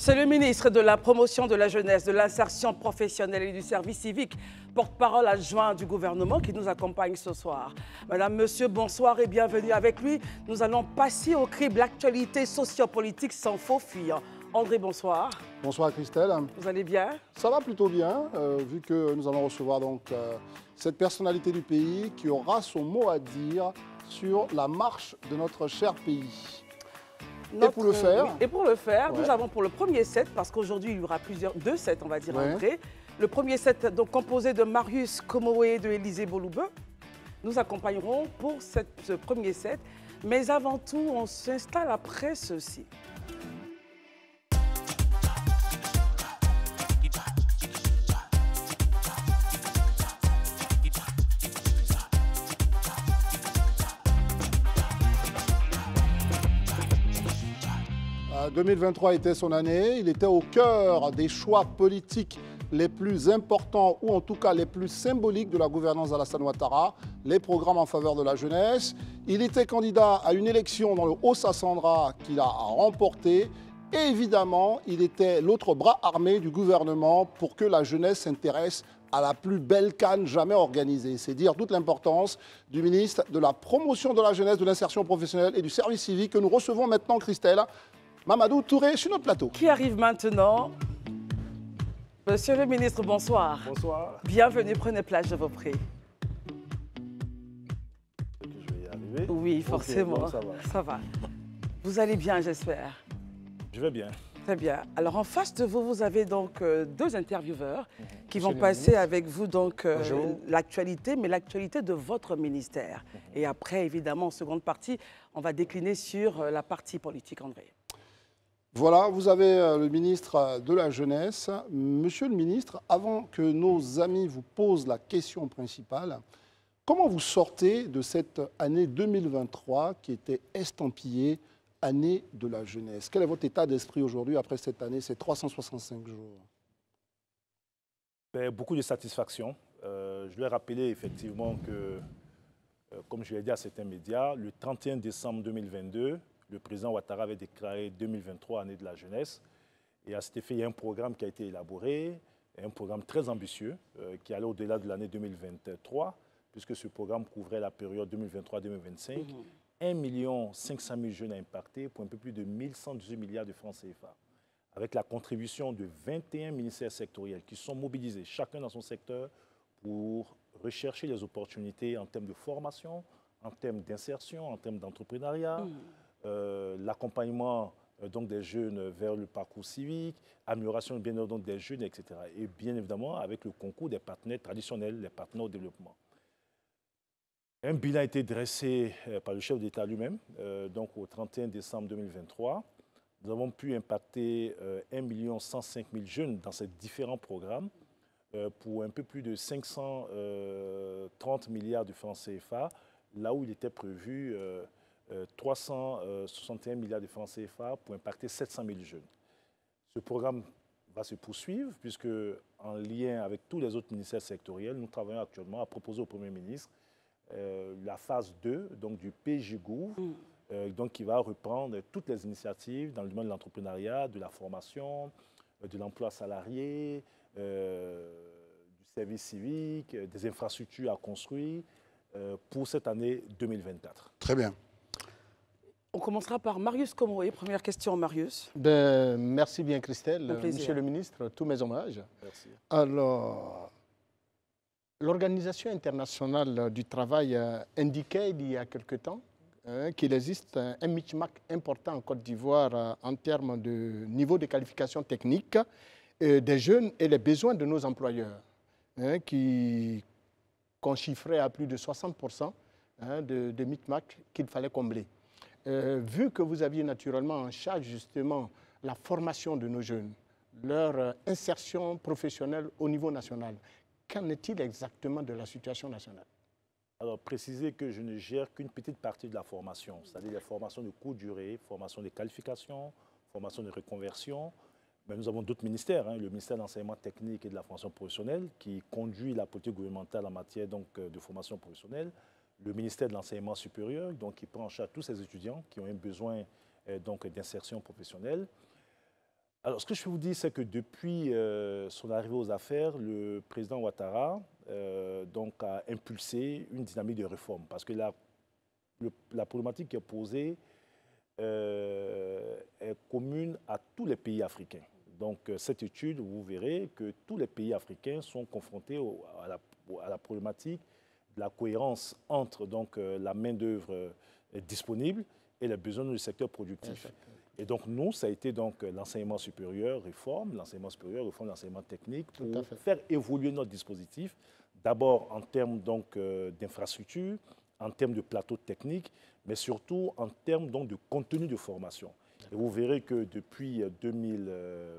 C'est le ministre de la Promotion de la Jeunesse, de l'Insertion professionnelle et du Service civique, porte-parole adjoint du gouvernement qui nous accompagne ce soir. Madame, Monsieur, bonsoir et bienvenue avec lui. Nous allons passer au crible l'actualité sociopolitique sans faux fuir. André, bonsoir. Bonsoir Christelle. Vous allez bien? Ça va plutôt bien, vu que nous allons recevoir donc cette personnalité du pays qui aura son mot à dire sur la marche de notre cher pays. Et pour le faire, nous avons pour le premier set, parce qu'aujourd'hui il y aura deux sets, on va dire, André. Le premier set, donc composé de Marius Komoé et de Élisée Boloubeu. Nous accompagnerons pour ce premier set. Mais avant tout, on s'installe après ceci. « 2023 était son année, il était au cœur des choix politiques les plus importants ou en tout cas les plus symboliques de la gouvernance d'Alassane Ouattara, les programmes en faveur de la jeunesse. Il était candidat à une élection dans le Haut-Sassandra qu'il a remportée. Et évidemment, il était l'autre bras armé du gouvernement pour que la jeunesse s'intéresse à la plus belle CAN jamais organisée. C'est dire toute l'importance du ministre de la Promotion de la Jeunesse, de l'Insertion professionnelle et du Service civique que nous recevons maintenant, Christelle. Mamadou Touré sur notre plateau. Qui arrive maintenant? Monsieur le ministre, bonsoir. Bonsoir. Bienvenue, prenez place, je vous prie. Je vais y arriver. Oui, forcément. Okay, bon, ça va. Vous allez bien, j'espère. Je vais bien. Très bien. Alors, en face de vous, vous avez donc deux intervieweurs qui vont passer avec vous donc l'actualité, mais l'actualité de votre ministère. Et après, évidemment, en seconde partie, on va décliner sur la partie politique, André. Voilà, vous avez le ministre de la Jeunesse. Monsieur le ministre, avant que nos amis vous posent la question principale, comment vous sortez de cette année 2023 qui était estampillée année de la jeunesse? Quel est votre état d'esprit aujourd'hui après cette année, ces 365 jours? Beaucoup de satisfaction. Je vais rappeler effectivement que, comme je l'ai dit à certains médias, le 31 décembre 2022, le président Ouattara avait déclaré 2023 année de la jeunesse. Et à cet effet, il y a un programme qui a été élaboré, un programme très ambitieux qui allait au-delà de l'année 2023, puisque ce programme couvrait la période 2023-2025. 1 500 000 jeunes à impacter pour un peu plus de 1118 milliards de francs CFA, avec la contribution de 21 ministères sectoriels qui sont mobilisés, chacun dans son secteur, pour rechercher les opportunités en termes de formation, en termes d'insertion, en termes d'entrepreneuriat, l'accompagnement donc des jeunes vers le parcours civique, amélioration du bien-être des jeunes, etc. Et bien évidemment avec le concours des partenaires traditionnels, les partenaires au développement. Un bilan a été dressé par le chef d'État lui-même, donc au 31 décembre 2023. Nous avons pu impacter 1 105 000 jeunes dans ces différents programmes pour un peu plus de 530 milliards de francs CFA, là où il était prévu 361 milliards de francs CFA pour impacter 700 000 jeunes. Ce programme va se poursuivre puisque, en lien avec tous les autres ministères sectoriels, nous travaillons actuellement à proposer au Premier ministre la phase 2 donc, du PJGouv, donc, qui va reprendre toutes les initiatives dans le domaine de l'entrepreneuriat, de la formation, de l'emploi salarié, du service civique, des infrastructures à construire pour cette année 2024. Très bien. On commencera par Marius Komoé. Première question, Marius. Merci bien, Christelle. Monsieur le ministre, tous mes hommages. Merci. Alors, l'Organisation internationale du travail indiquait il y a quelque temps qu'il existe un micmac important en Côte d'Ivoire en termes de niveau de qualification technique des jeunes et les besoins de nos employeurs, qu'on chiffrait à plus de 60% de micmac qu'il fallait combler. Vu que vous aviez naturellement en charge justement la formation de nos jeunes, leur insertion professionnelle au niveau national, qu'en est-il exactement de la situation nationale? Alors, préciser que je ne gère qu'une petite partie de la formation, c'est-à-dire la formation de courte durée, formation de qualification, formation de reconversion. Mais nous avons d'autres ministères, le ministère de l'enseignement technique et de la formation professionnelle qui conduit la politique gouvernementale en matière donc, de formation professionnelle. Le ministère de l'enseignement supérieur, donc, qui prend en charge tous ces étudiants qui ont un besoin d'insertion professionnelle. Alors, ce que je peux vous dire, c'est que depuis son arrivée aux affaires, le président Ouattara donc, a impulsé une dynamique de réforme. Parce que la problématique qui est posée est commune à tous les pays africains. Donc, cette étude, vous verrez que tous les pays africains sont confrontés à la problématique de la cohérence entre donc, la main-d'œuvre disponible et les besoins du secteur productif. Et donc, nous, ça a été donc l'enseignement supérieur, réforme l'enseignement technique pour faire évoluer notre dispositif, d'abord en termes d'infrastructures, en termes de plateaux techniques, mais surtout en termes donc, de contenu de formation. Et vous verrez que depuis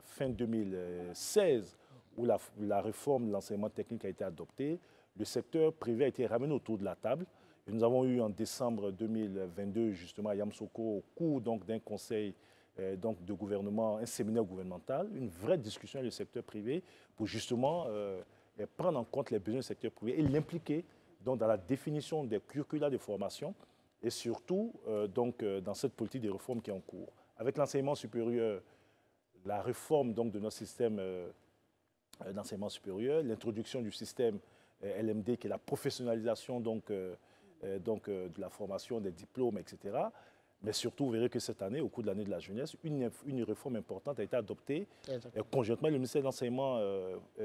fin 2016, où la réforme de l'enseignement technique a été adoptée, le secteur privé a été ramené autour de la table. Et nous avons eu en décembre 2022, justement, à Yamoussoukro, au cours d'un conseil de gouvernement, un séminaire gouvernemental, une vraie discussion avec le secteur privé pour justement prendre en compte les besoins du secteur privé et l'impliquer dans la définition des curricula de formation et surtout dans cette politique de réforme qui est en cours. Avec l'enseignement supérieur, la réforme de notre système d'enseignement supérieur, l'introduction du système LMD qui est la professionnalisation de la formation, des diplômes, etc. Mais surtout, vous verrez que cette année, au cours de l'année de la jeunesse, une réforme importante a été adoptée conjointement avec le ministère de l'Enseignement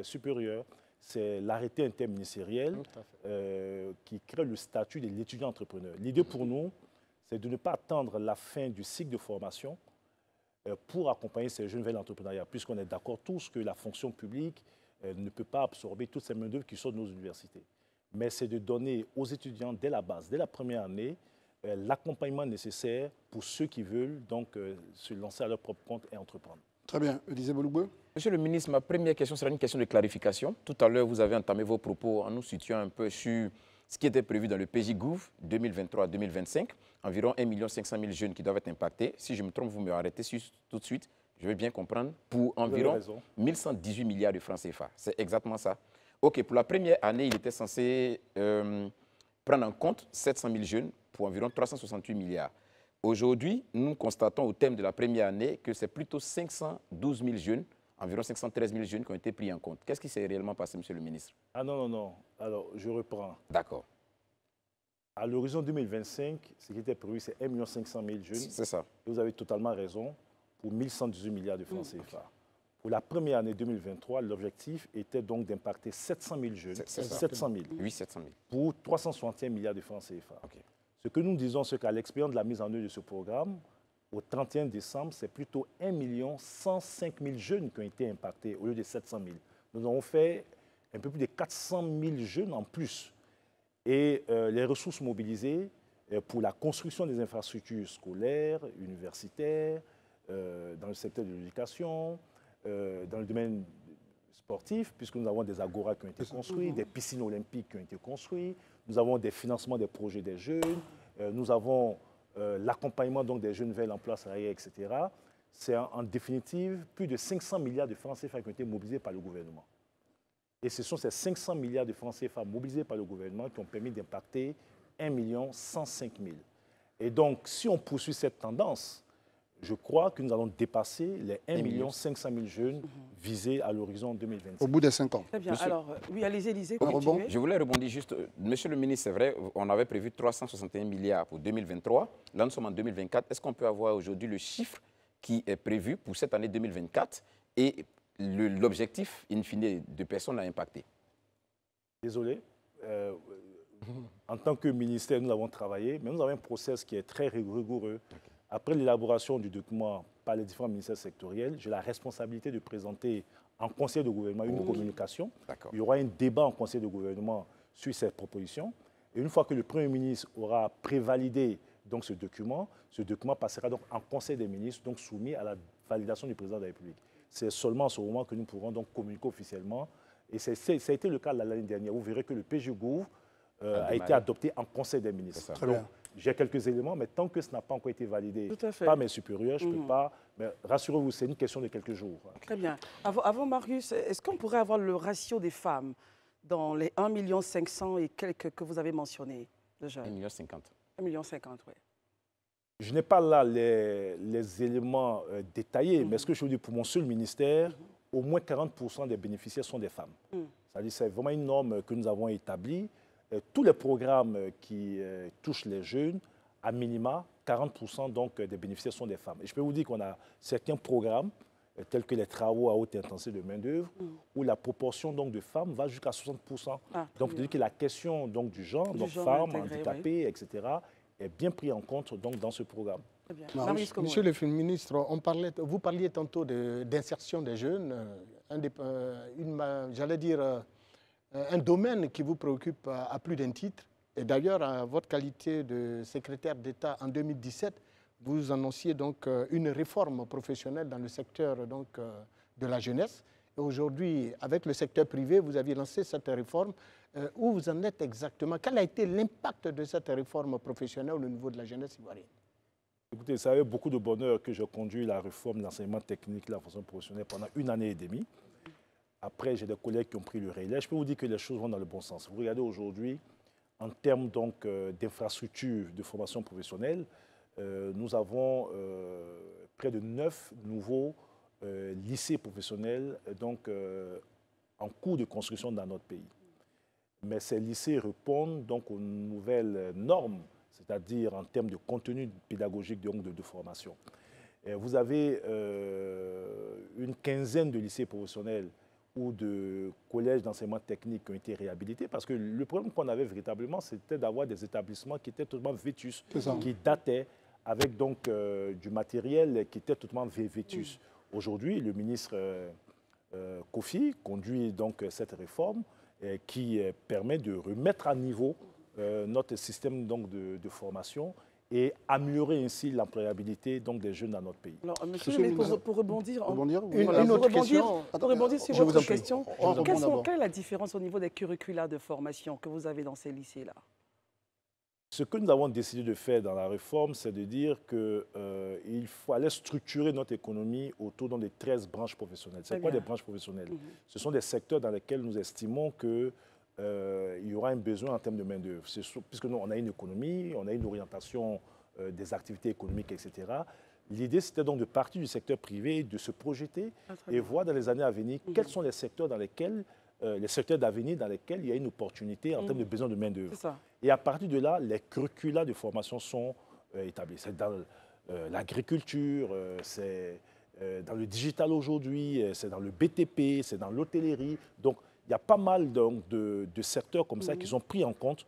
supérieur. C'est l'arrêté interministériel qui crée le statut de l'étudiant entrepreneur. L'idée pour nous, c'est de ne pas attendre la fin du cycle de formation pour accompagner ces jeunes vers l'entrepreneuriat, puisqu'on est d'accord tous que la fonction publique ne peut pas absorber toutes ces main-d'œuvre qui sortent de nos universités. Mais c'est de donner aux étudiants dès la base, dès la première année, l'accompagnement nécessaire pour ceux qui veulent donc se lancer à leur propre compte et entreprendre. Très bien. Élisée Boloubé. Monsieur le ministre, ma première question sera une question de clarification. Tout à l'heure, vous avez entamé vos propos en nous situant un peu sur ce qui était prévu dans le PJ-Gouv 2023-2025, environ 1 500 000 jeunes qui doivent être impactés. Si je me trompe, vous me arrêtez tout de suite. Je vais bien comprendre. Pour environ 1118 milliards de francs CFA. C'est exactement ça. OK, pour la première année, il était censé prendre en compte 700 000 jeunes pour environ 368 milliards. Aujourd'hui, nous constatons au terme de la première année que c'est plutôt 512 000 jeunes, environ 513 000 jeunes qui ont été pris en compte. Qu'est-ce qui s'est réellement passé, monsieur le ministre? Ah non. Alors, je reprends. D'accord. À l'horizon 2025, ce qui était prévu, c'est 1 500 000 jeunes. C'est ça. Et vous avez totalement raison, pour 1118 milliards de francs CFA. Pour la première année 2023, l'objectif était donc d'impacter 700 000 jeunes. 700 000. Oui, 700 000. Pour 361 milliards de francs CFA. Okay. Ce que nous disons, c'est qu'à l'expérience de la mise en œuvre de ce programme, au 31 décembre, c'est plutôt 1 105 000 jeunes qui ont été impactés au lieu de 700 000. Nous avons fait un peu plus de 400 000 jeunes en plus. Et les ressources mobilisées pour la construction des infrastructures scolaires, universitaires, dans le secteur de l'éducation, dans le domaine sportif, puisque nous avons des agoras qui ont été construits, des piscines olympiques qui ont été construites, nous avons des financements des projets des jeunes, nous avons l'accompagnement des jeunes vers l'emploi salarié, etc. C'est en définitive plus de 500 milliards de francs CFA qui ont été mobilisés par le gouvernement. Et ce sont ces 500 milliards de francs CFA mobilisés par le gouvernement qui ont permis d'impacter 1 105 000. Et donc, si on poursuit cette tendance, je crois que nous allons dépasser les 1 500 000 jeunes visés à l'horizon 2025. Au bout des 5 ans. Très bien. Alors, oui, allez-y, Élisée. Je voulais rebondir juste. Monsieur le ministre, c'est vrai, on avait prévu 361 milliards pour 2023. Là, nous sommes en 2024. Est-ce qu'on peut avoir aujourd'hui le chiffre qui est prévu pour cette année 2024 et l'objectif, in fine, de personnes à impacter? Désolé. En tant que ministère, nous avons travaillé, mais nous avons un process qui est très rigoureux. Okay. Après l'élaboration du document par les différents ministères sectoriels, j'ai la responsabilité de présenter en conseil de gouvernement une communication. Il y aura un débat en conseil de gouvernement sur cette proposition. Et une fois que le Premier ministre aura prévalidé donc, ce document passera donc en conseil des ministres, donc soumis à la validation du président de la République. C'est seulement à ce moment que nous pourrons donc communiquer officiellement. Et ça a été le cas l'année dernière. Vous verrez que le PJ-Gouv a été adopté en conseil des ministres. J'ai quelques éléments, mais tant que ce n'a pas encore été validé par mes supérieurs, je ne peux pas. Mais rassurez-vous, c'est une question de quelques jours. Très bien. Avant Marius, est-ce qu'on pourrait avoir le ratio des femmes dans les 1 500 000 et quelques que vous avez mentionnés déjà? 1 50 000. 1 50 000, oui. Je n'ai pas là les éléments détaillés, mais ce que je veux dire, pour mon seul ministère, au moins 40% des bénéficiaires sont des femmes. C'est-à-dire c'est vraiment une norme que nous avons établie. Tous les programmes qui touchent les jeunes, à minima, 40% donc, des bénéficiaires sont des femmes. Et je peux vous dire qu'on a certains programmes, tels que les travaux à haute intensité de main-d'œuvre, où la proportion donc, de femmes va jusqu'à 60%. Donc, c'est-à-dire que la question donc, du genre, donc femmes, handicapées, etc., est bien pris en compte donc, dans ce programme. Monsieur le ministre, vous parliez tantôt d'insertion des jeunes, j'allais dire un domaine qui vous préoccupe à plus d'un titre. Et d'ailleurs, à votre qualité de secrétaire d'État en 2017, vous annonciez donc une réforme professionnelle dans le secteur donc, de la jeunesse. Et aujourd'hui, avec le secteur privé, vous aviez lancé cette réforme. Où vous en êtes exactement? Quel a été l'impact de cette réforme professionnelle au niveau de la jeunesse ivoirienne? Écoutez, c'est avec beaucoup de bonheur que je conduis la réforme de l'enseignement technique, la formation professionnelle pendant 1 année et demie. Après, j'ai des collègues qui ont pris le relais. Je peux vous dire que les choses vont dans le bon sens. Vous regardez aujourd'hui, en termes d'infrastructures de formation professionnelle, nous avons près de 9 nouveaux lycées professionnels en cours de construction dans notre pays. Mais ces lycées répondent donc aux nouvelles normes, c'est-à-dire en termes de contenu pédagogique de formation. Et vous avez une quinzaine de lycées professionnels ou de collèges d'enseignement technique qui ont été réhabilités, parce que le problème qu'on avait véritablement, c'était d'avoir des établissements qui étaient totalement vétus, qui dataient, avec donc du matériel qui était totalement vétus. Aujourd'hui, le ministre Kofi conduit donc cette réforme qui permet de remettre à niveau notre système donc, de formation et améliorer ainsi l'employabilité des jeunes dans notre pays. Alors, monsieur le ministre, pour rebondir, une autre question. Pour rebondir sur votre question, quelle est la différence au niveau des curricula de formation que vous avez dans ces lycées-là? Ce que nous avons décidé de faire dans la réforme, c'est de dire qu'il fallait structurer notre économie autour des 13 branches professionnelles. C'est quoi des branches professionnelles? Ce sont des secteurs dans lesquels nous estimons qu'il y aura un besoin en termes de main-d'œuvre. Puisque nous, on a une économie, on a une orientation des activités économiques, etc. L'idée, c'était donc de partir du secteur privé, de se projeter et voir dans les années à venir quels sont les secteurs dans lesquels les secteurs d'avenir dans lesquels il y a une opportunité en termes de besoin de main-d'œuvre. Et à partir de là, les curricula de formation sont établis. C'est dans l'agriculture, c'est dans le digital aujourd'hui, c'est dans le BTP, c'est dans l'hôtellerie. Donc, il y a pas mal de secteurs comme ça qui sont pris en compte,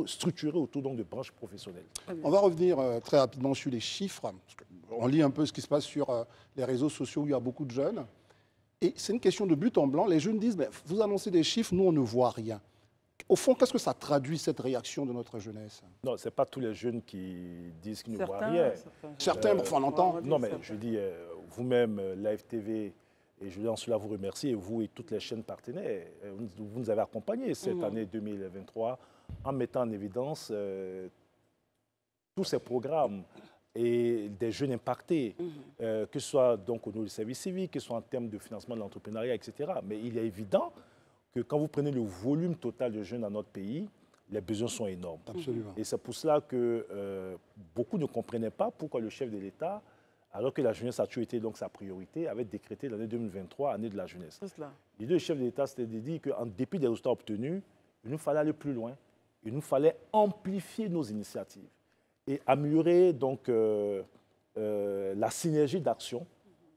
structurés autour de branches professionnelles. On va revenir très rapidement sur les chiffres. On lit un peu ce qui se passe sur les réseaux sociaux où il y a beaucoup de jeunes. Et c'est une question de but en blanc. Les jeunes disent, mais vous annoncez des chiffres, nous, on ne voit rien. Au fond, qu'est-ce que ça traduit, cette réaction de notre jeunesse? Non, ce n'est pas tous les jeunes qui disent qu'ils ne voient rien. Certains, on entend. Non, mais je dis, vous-même, Live TV, et je veux en cela vous remercier, vous et toutes les chaînes partenaires, vous nous avez accompagnés cette année 2023 en mettant en évidence tous ces programmes et des jeunes impactés, que ce soit donc au niveau du service civique, que ce soit en termes de financement de l'entrepreneuriat, etc. Mais il est évident que quand vous prenez le volume total de jeunes dans notre pays, les besoins sont énormes. Absolument. Et c'est pour cela que beaucoup ne comprenaient pas pourquoi le chef de l'État, alors que la jeunesse a toujours été donc sa priorité, avait décrété l'année 2023, année de la jeunesse. L'idée du chef de l'État, c'était de dire qu'en dépit des résultats obtenus, il nous fallait aller plus loin, il nous fallait amplifier nos initiatives et améliorer donc la synergie d'action,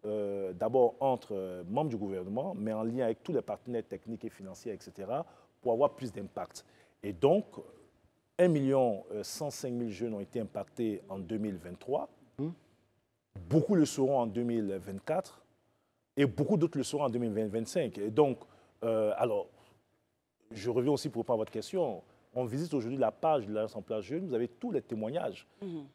d'abord entre membres du gouvernement, mais en lien avec tous les partenaires techniques et financiers, etc., pour avoir plus d'impact. Et donc, 1 105 000 jeunes ont été impactés en 2023. Beaucoup le seront en 2024 et beaucoup d'autres le seront en 2025. Et donc, alors, je reviens aussi pour répondre à votre question. On visite aujourd'hui la page de l'Alliance Emploi Jeunes, vous avez tous les témoignages.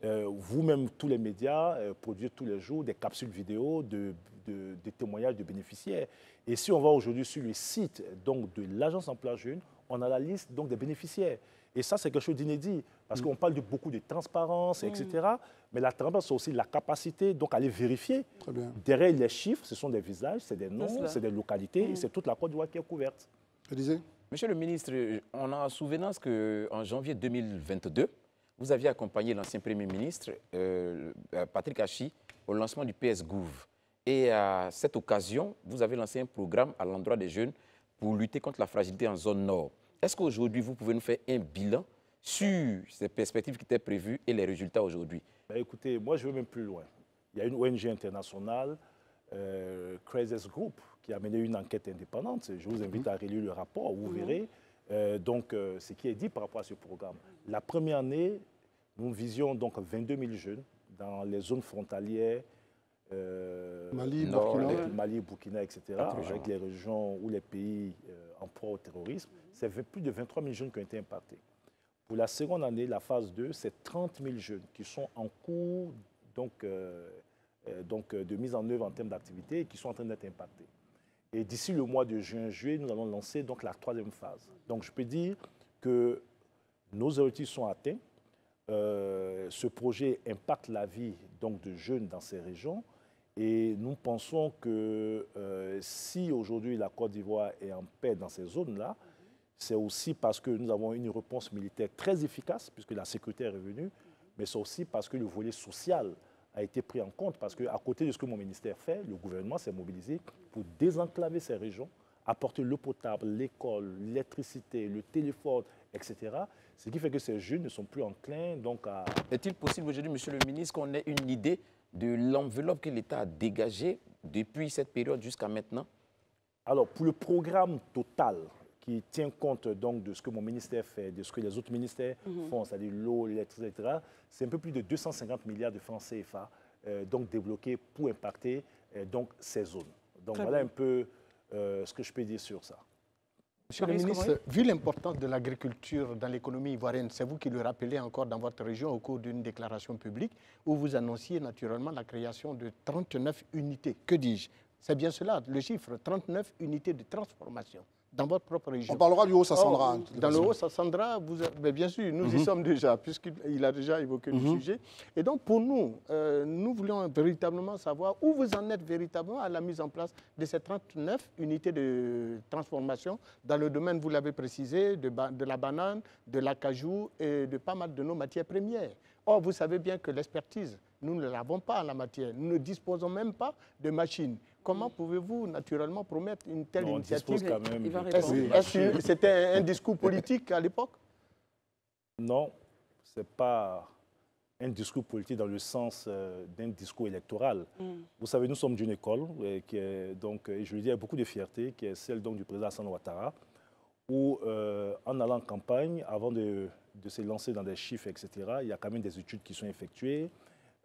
Vous-même, tous les médias produisent tous les jours des capsules vidéo des témoignages de bénéficiaires. Et si on va aujourd'hui sur le site donc, de l'Agence Emploi Jeunes, on a la liste donc, des bénéficiaires. Et ça, c'est quelque chose d'inédit, parce qu'on parle de beaucoup de transparence, etc. Mais la transparence, c'est aussi la capacité donc, à les vérifier. Très bien. Derrière les chiffres, ce sont des visages, c'est des noms, c'est des localités, et c'est toute la Côte d'Ivoire qui est couverte. Je disais. Monsieur le ministre, on a souvenance qu'en janvier 2022, vous aviez accompagné l'ancien Premier ministre, Patrick Hachi, au lancement du PS Gouv. Et à cette occasion, vous avez lancé un programme à l'endroit des jeunes pour lutter contre la fragilité en zone nord. Est-ce qu'aujourd'hui, vous pouvez nous faire un bilan sur ces perspectives qui étaient prévues et les résultats aujourd'hui? Écoutez, moi, je vais même plus loin. Il y a une ONG internationale, Crisis Group, qui a mené une enquête indépendante. Je vous invite à relire le rapport, vous verrez ce qui est dit par rapport à ce programme. La première année, nous visions donc 22 000 jeunes dans les zones frontalières, Mali, Burkina, etc., avec les régions ou les pays en proie au terrorisme. C'est plus de 23 000 jeunes qui ont été impactés. Pour la seconde année, la phase 2, c'est 30 000 jeunes qui sont en cours de mise en œuvre en termes d'activité et qui sont en train d'être impactés. Et d'ici le mois de juin-juillet, nous allons lancer donc la troisième phase. Donc je peux dire que nos objectifs sont atteints. Ce projet impacte la vie donc, de jeunes dans ces régions. Et nous pensons que si aujourd'hui la Côte d'Ivoire est en paix dans ces zones-là, c'est aussi parce que nous avons une réponse militaire très efficace, puisque la sécurité est revenue, mais c'est aussi parce que le volet social a été pris en compte, parce qu'à côté de ce que mon ministère fait, le gouvernement s'est mobilisé pour désenclaver ces régions, apporter l'eau potable, l'école, l'électricité, le téléphone, etc. Ce qui fait que ces jeunes ne sont plus enclins donc à... Est-il possible aujourd'hui, monsieur le ministre, qu'on ait une idée de l'enveloppe que l'État a dégagée depuis cette période jusqu'à maintenant? Alors, pour le programme total, qui tient compte donc de ce que mon ministère fait, de ce que les autres ministères font, c'est-à-dire l'eau, l'électricité, etc., c'est un peu plus de 250 milliards de francs CFA donc débloqués pour impacter donc ces zones. Donc voilà un peu ce que je peux dire sur ça. Monsieur le ministre, vu l'importance de l'agriculture dans l'économie ivoirienne, c'est vous qui le rappelez encore dans votre région au cours d'une déclaration publique où vous annonciez naturellement la création de 39 unités. Que dis-je? C'est bien cela, le chiffre, 39 unités de transformation dans votre propre région. On parlera du Haut-Sassandra. Dans le Haut-Sassandra, bien sûr, nous y sommes déjà, puisqu'il a déjà évoqué le sujet. Et donc, pour nous, nous voulons véritablement savoir où vous en êtes véritablement à la mise en place de ces 39 unités de transformation dans le domaine, vous l'avez précisé, de la banane, de l'acajou et de pas mal de nos matières premières. Or, vous savez bien que l'expertise, nous ne l'avons pas en la matière. Nous ne disposons même pas de machines. Comment pouvez-vous naturellement promettre une telle initiative? Est-ce que c'était un discours politique à l'époque? Non, ce n'est pas un discours politique dans le sens d'un discours électoral. Vous savez, nous sommes d'une école qui est donc, et je le dis avec beaucoup de fierté, qui est celle donc, du président Alassane Ouattara, où en allant en campagne, avant de se lancer dans des chiffres, etc., il y a quand même des études qui sont effectuées,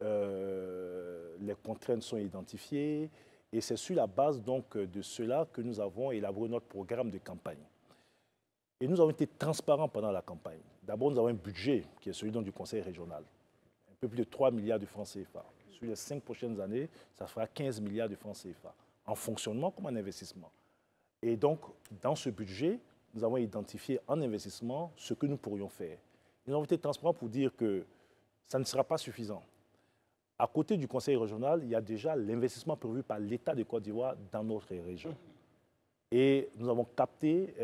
les contraintes sont identifiées, et c'est sur la base donc, de cela que nous avons élaboré notre programme de campagne. Et nous avons été transparents pendant la campagne. D'abord, nous avons un budget qui est celui donc, du Conseil régional, un peu plus de 3 milliards de francs CFA. Sur les 5 prochaines années, ça fera 15 milliards de francs CFA, en fonctionnement comme en investissement. Et donc, dans ce budget, nous avons identifié en investissement ce que nous pourrions faire. Nous avons été transparents pour dire que ça ne sera pas suffisant. À côté du Conseil régional, il y a déjà l'investissement prévu par l'État de Côte d'Ivoire dans notre région. Et nous avons capté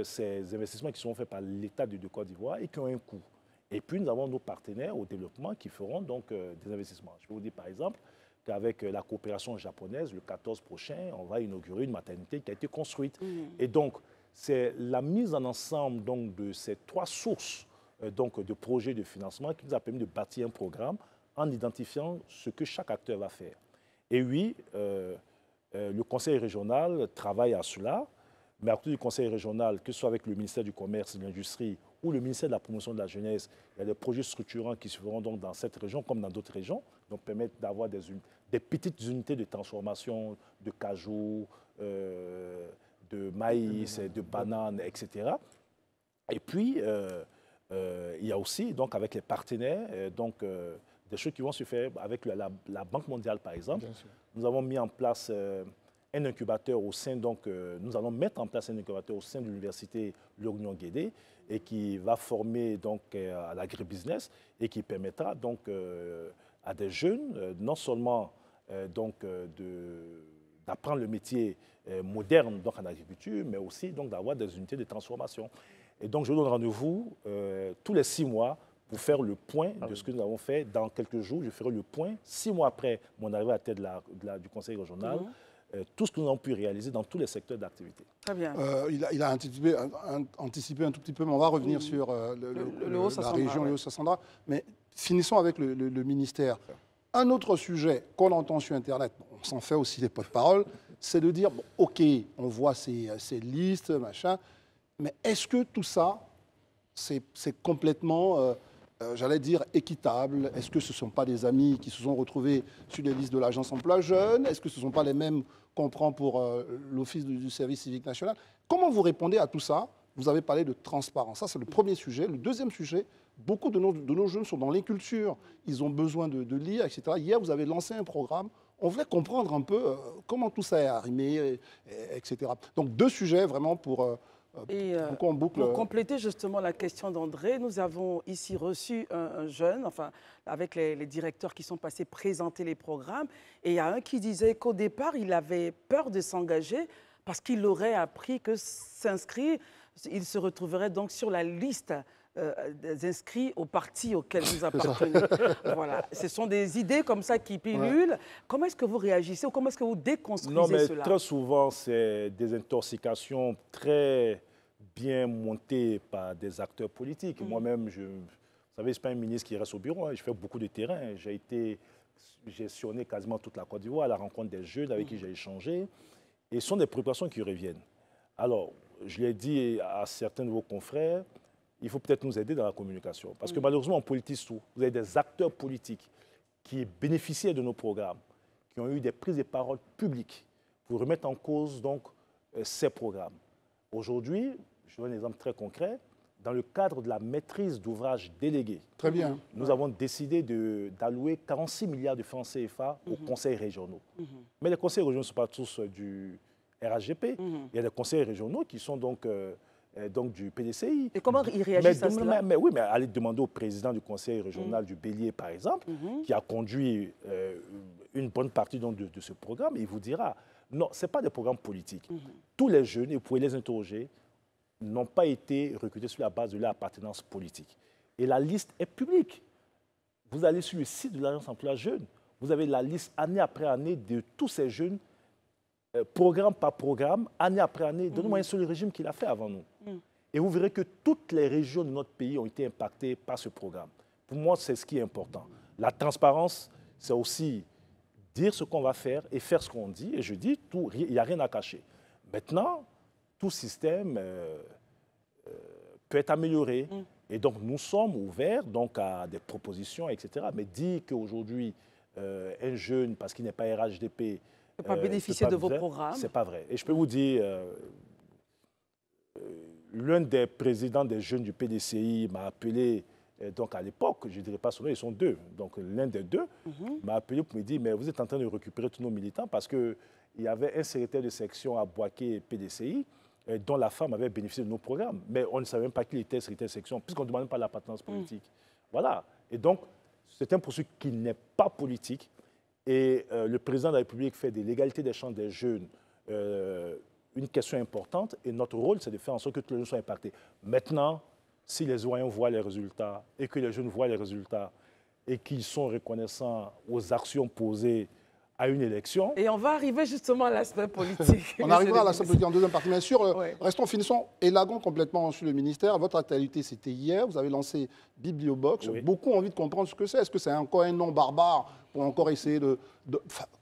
ces investissements qui sont faits par l'État de Côte d'Ivoire et qui ont un coût. Et puis, nous avons nos partenaires au développement qui feront donc des investissements. Je peux vous dire par exemple qu'avec la coopération japonaise, le 14 prochain, on va inaugurer une maternité qui a été construite. Et donc, c'est la mise en ensemble donc, de ces 3 sources de projets de financement qui nous a permis de bâtir un programme en identifiant ce que chaque acteur va faire. Et oui, le Conseil régional travaille à cela, mais à côté du Conseil régional, que ce soit avec le ministère du Commerce et de l'Industrie ou le ministère de la Promotion de la Jeunesse, il y a des projets structurants qui se feront donc dans cette région comme dans d'autres régions, donc permettre d'avoir des petites unités de transformation de cajou, de maïs, de bananes, etc. Et puis, il y a aussi, donc, avec les partenaires, des choses qui vont se faire avec la Banque mondiale, par exemple. Nous avons mis en place un incubateur au sein, nous allons mettre en place un incubateur au sein de l'université Lorion Guédé et qui va former donc, à l'agribusiness et qui permettra donc, à des jeunes, non seulement d'apprendre le métier moderne donc, en agriculture, mais aussi d'avoir des unités de transformation. Et donc, je vous donne rendez-vous tous les 6 mois pour faire le point de ce que nous avons fait dans quelques jours. Je ferai le point 6 mois après mon arrivée à la tête du conseil régional, tout ce que nous avons pu réaliser dans tous les secteurs d'activité. Très bien. Il a anticipé un tout petit peu, mais on va revenir sur la région Léo-Sassandra. Mais finissons avec le ministère. Un autre sujet qu'on entend sur Internet, on s'en fait aussi des porte-parole, c'est de dire, bon, OK, on voit ces listes, machin, mais est-ce que tout ça, c'est complètement, j'allais dire, équitable? Est-ce que ce ne sont pas des amis qui se sont retrouvés sur les listes de l'Agence Emploi Jeunes? Est-ce que ce ne sont pas les mêmes qu'on prend pour l'Office du service civique national? Comment vous répondez à tout ça? Vous avez parlé de transparence. Ça, c'est le premier sujet. Le deuxième sujet, beaucoup de nos jeunes sont dans l'inculture. Ils ont besoin de lire, etc. Hier, vous avez lancé un programme. On voulait comprendre un peu comment tout ça est arrimé, etc. Donc, 2 sujets vraiment pour qu'on boucle. Pour compléter justement la question d'André, nous avons ici reçu un jeune, enfin, avec les directeurs qui sont passés présenter les programmes. Et il y a un qui disait qu'au départ, il avait peur de s'engager parce qu'il aurait appris que s'inscrire, il se retrouverait donc sur la liste des inscrits au parti auquel vous appartenez. Voilà. Ce sont des idées comme ça qui pilulent. Comment est-ce que vous réagissez ou comment est-ce que vous déconstruisez cela? Très souvent, c'est des intoxications très bien montées par des acteurs politiques. Moi-même, vous savez, je ne suis pas un ministre qui reste au bureau. Je fais beaucoup de terrain. J'ai gestionné quasiment toute la Côte d'Ivoire à la rencontre des jeunes avec qui j'ai échangé. Et ce sont des préoccupations qui reviennent. Alors, je l'ai dit à certains de vos confrères, il faut peut-être nous aider dans la communication. Parce que malheureusement, on politise tout. Vous avez des acteurs politiques qui bénéficiaient de nos programmes, qui ont eu des prises de parole publiques pour remettre en cause donc, ces programmes. Aujourd'hui, je donne un exemple très concret, dans le cadre de la maîtrise d'ouvrages délégués, Très bien. Nous avons décidé d'allouer 46 milliards de francs CFA aux conseils régionaux. Mais les conseils régionaux ne sont pas tous du RHGP. Il y a des conseils régionaux qui sont donc du PDCI. Et comment ils réagissent à cela? Mais oui, mais allez demander au président du conseil régional du Bélier, par exemple, qui a conduit une bonne partie donc, de ce programme, il vous dira, non, ce n'est pas des programmes politiques. Tous les jeunes, et vous pouvez les interroger, n'ont pas été recrutés sur la base de leur appartenance politique. Et la liste est publique. Vous allez sur le site de l'Agence Emploi Jeunes, vous avez la liste année après année de tous ces jeunes, programme par programme, année après année. Donnez-moi un seul régime qu'il a fait avant nous. Et vous verrez que toutes les régions de notre pays ont été impactées par ce programme. Pour moi, c'est ce qui est important. La transparence, c'est aussi dire ce qu'on va faire et faire ce qu'on dit. Et je dis, il n'y a rien à cacher. Maintenant, tout système peut être amélioré. Et donc, nous sommes ouverts donc, à des propositions, etc. Mais dire qu'aujourd'hui, un jeune, parce qu'il n'est pas RHDP, ne peut pas bénéficier de vos programmes. Ce n'est pas vrai. Et je peux vous dire, l'un des présidents des jeunes du PDCI m'a appelé, donc à l'époque, je ne dirais pas son nom, ils sont 2. Donc l'un des 2 m'a appelé pour me dire, mais vous êtes en train de récupérer tous nos militants parce qu'il y avait un secrétaire de section à Boaké PDCI dont la femme avait bénéficié de nos programmes. Mais on ne savait même pas qu'il était secrétaire de section puisqu'on ne demande pas l'appartenance politique. Voilà. Et donc, c'est un processus qui n'est pas politique. Et le président de la République fait de l'égalité des chances des jeunes une question importante. Et notre rôle, c'est de faire en sorte que tous les jeunes soient impactés. Maintenant, si les citoyens voient les résultats et que les jeunes voient les résultats et qu'ils sont reconnaissants aux actions posées à une élection. Et on va arriver justement à l'aspect politique. On arrivera à l'aspect politique en deuxième partie. Mais restons, finissons, élaguons complètement sur le ministère. Votre actualité, c'était hier. Vous avez lancé Bibliobox. Beaucoup ont envie de comprendre ce que c'est. Est-ce que c'est encore un nom barbare pour encore essayer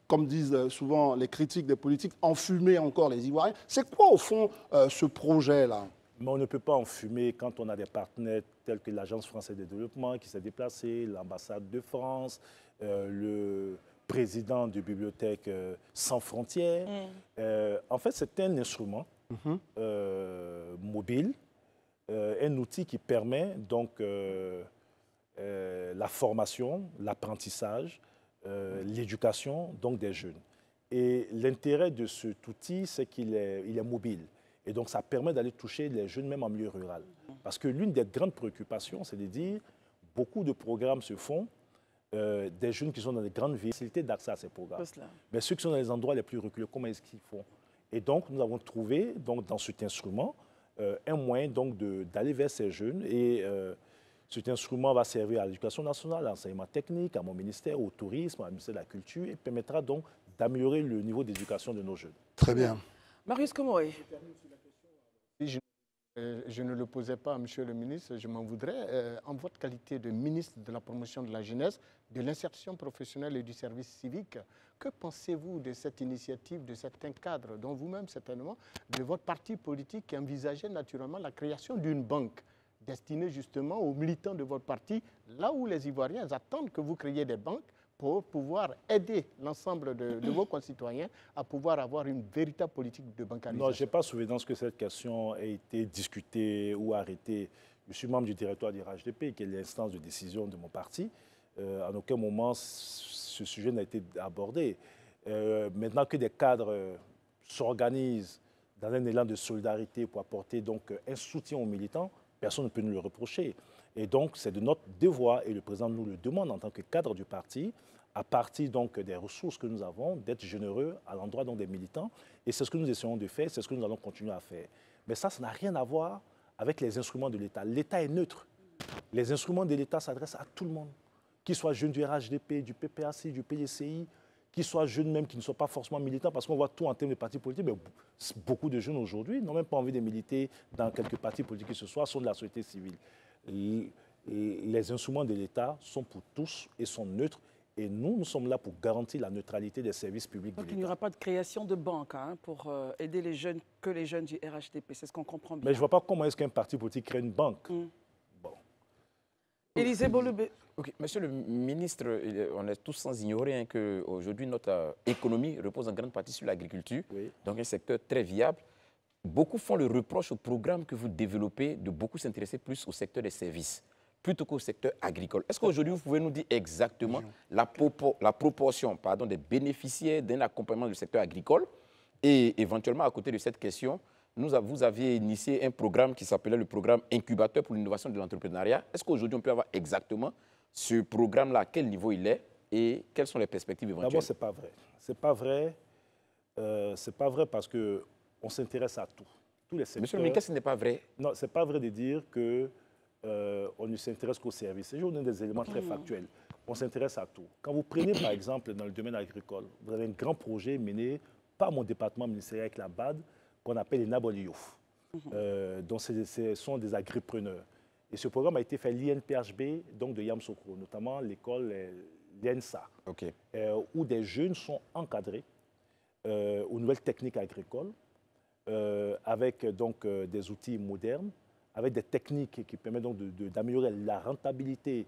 comme disent souvent les critiques des politiques, enfumer encore les Ivoiriens? C'est quoi, au fond, ce projet-là? Mais on ne peut pas enfumer quand on a des partenaires tels que l'Agence française de développement qui s'est déplacée, l'ambassade de France, le président de Bibliothèques sans frontières. En fait, c'est un instrument mobile, un outil qui permet donc la formation, l'apprentissage, l'éducation donc des jeunes. Et l'intérêt de cet outil, c'est qu'il est mobile. Et donc, ça permet d'aller toucher les jeunes, même en milieu rural. Parce que l'une des grandes préoccupations, c'est de dire, beaucoup de programmes se font, des jeunes qui sont dans les grandes villes, facilité d'accès à ces programmes. Mais ceux qui sont dans les endroits les plus reculés, comment est-ce qu'ils font? Et donc, nous avons trouvé, donc, dans cet instrument, un moyen d'aller vers ces jeunes. Et Cet instrument va servir à l'éducation nationale, à l'enseignement technique, à mon ministère, au tourisme, au ministère de la Culture, et permettra donc d'améliorer le niveau d'éducation de nos jeunes. Très bien. Marius Komoé. Je ne le posais pas à Monsieur le ministre, je m'en voudrais. En votre qualité de ministre de la promotion de la jeunesse, de l'insertion professionnelle et du service civique, que pensez-vous de cette initiative, de certains cadres, dont vous-même certainement, de votre parti politique qui envisageait naturellement la création d'une banque destinée justement aux militants de votre parti, là où les Ivoiriens attendent que vous créiez des banques pour pouvoir aider l'ensemble de vos concitoyens à pouvoir avoir une véritable politique de bancarisation? Non, je n'ai pas souvenance que cette question ait été discutée ou arrêtée. Je suis membre du directoire du RHDP, qui est l'instance de décision de mon parti. À aucun moment, ce sujet n'a été abordé. Maintenant que des cadres s'organisent dans un élan de solidarité pour apporter donc un soutien aux militants, personne ne peut nous le reprocher. Et donc, c'est de notre devoir, et le président nous le demande en tant que cadre du parti, à partir donc des ressources que nous avons, d'être généreux à l'endroit des militants. Et c'est ce que nous essayons de faire, c'est ce que nous allons continuer à faire. Mais ça n'a rien à voir avec les instruments de l'État. L'État est neutre. Les instruments de l'État s'adressent à tout le monde, qu'ils soient jeunes du RHDP, du PPAC, du PDCI, qu'ils soient jeunes même qui ne soient pas forcément militants, parce qu'on voit tout en termes de partis politiques, mais beaucoup de jeunes aujourd'hui n'ont même pas envie de militer dans quelques partis politiques que ce soit, sont de la société civile. Les instruments de l'État sont pour tous et sont neutres. Et nous sommes là pour garantir la neutralité des services publics de l'État. Donc il n'y aura pas de création de banque pour aider les jeunes, que les jeunes du RHDP. C'est ce qu'on comprend bien. Mais je ne vois pas comment est-ce qu'un parti politique crée une banque. Bon. Élisée Bolubé. Okay. Monsieur le ministre, on est tous sans ignorer qu'aujourd'hui, notre économie repose en grande partie sur l'agriculture, Oui. donc un secteur très viable. Beaucoup font le reproche au programme que vous développez de beaucoup s'intéresser plus au secteur des services plutôt qu'au secteur agricole. Est-ce qu'aujourd'hui, vous pouvez nous dire exactement la proportion des bénéficiaires d'un accompagnement du secteur agricole? Et éventuellement, à côté de cette question, vous aviez initié un programme qui s'appelait le programme Incubateur pour l'innovation de l'entrepreneuriat. Est-ce qu'aujourd'hui, on peut avoir exactement ce programme-là, à quel niveau il est et quelles sont les perspectives éventuelles? D'abord, ce n'est pas vrai. Ce n'est pas vrai. C'est pas vrai parce qu'on s'intéresse à tout. Tous les secteurs. Monsieur le ministre, qu'est-ce qui n'est pas vrai? Non, ce n'est pas vrai de dire que on ne s'intéresse qu'aux services. Je vous donne des éléments très factuels. On s'intéresse à tout. Quand vous prenez, par exemple, dans le domaine agricole, vous avez un grand projet mené par mon département ministériel avec la BAD, qu'on appelle les Naboliouf. Donc, ce sont des agripreneurs. Et ce programme a été fait à l'INPHB, donc de Yamsoukro, notamment l'école l'ENSA, Okay. Où des jeunes sont encadrés aux nouvelles techniques agricoles, avec donc des outils modernes, avec des techniques qui permettent donc d'améliorer la rentabilité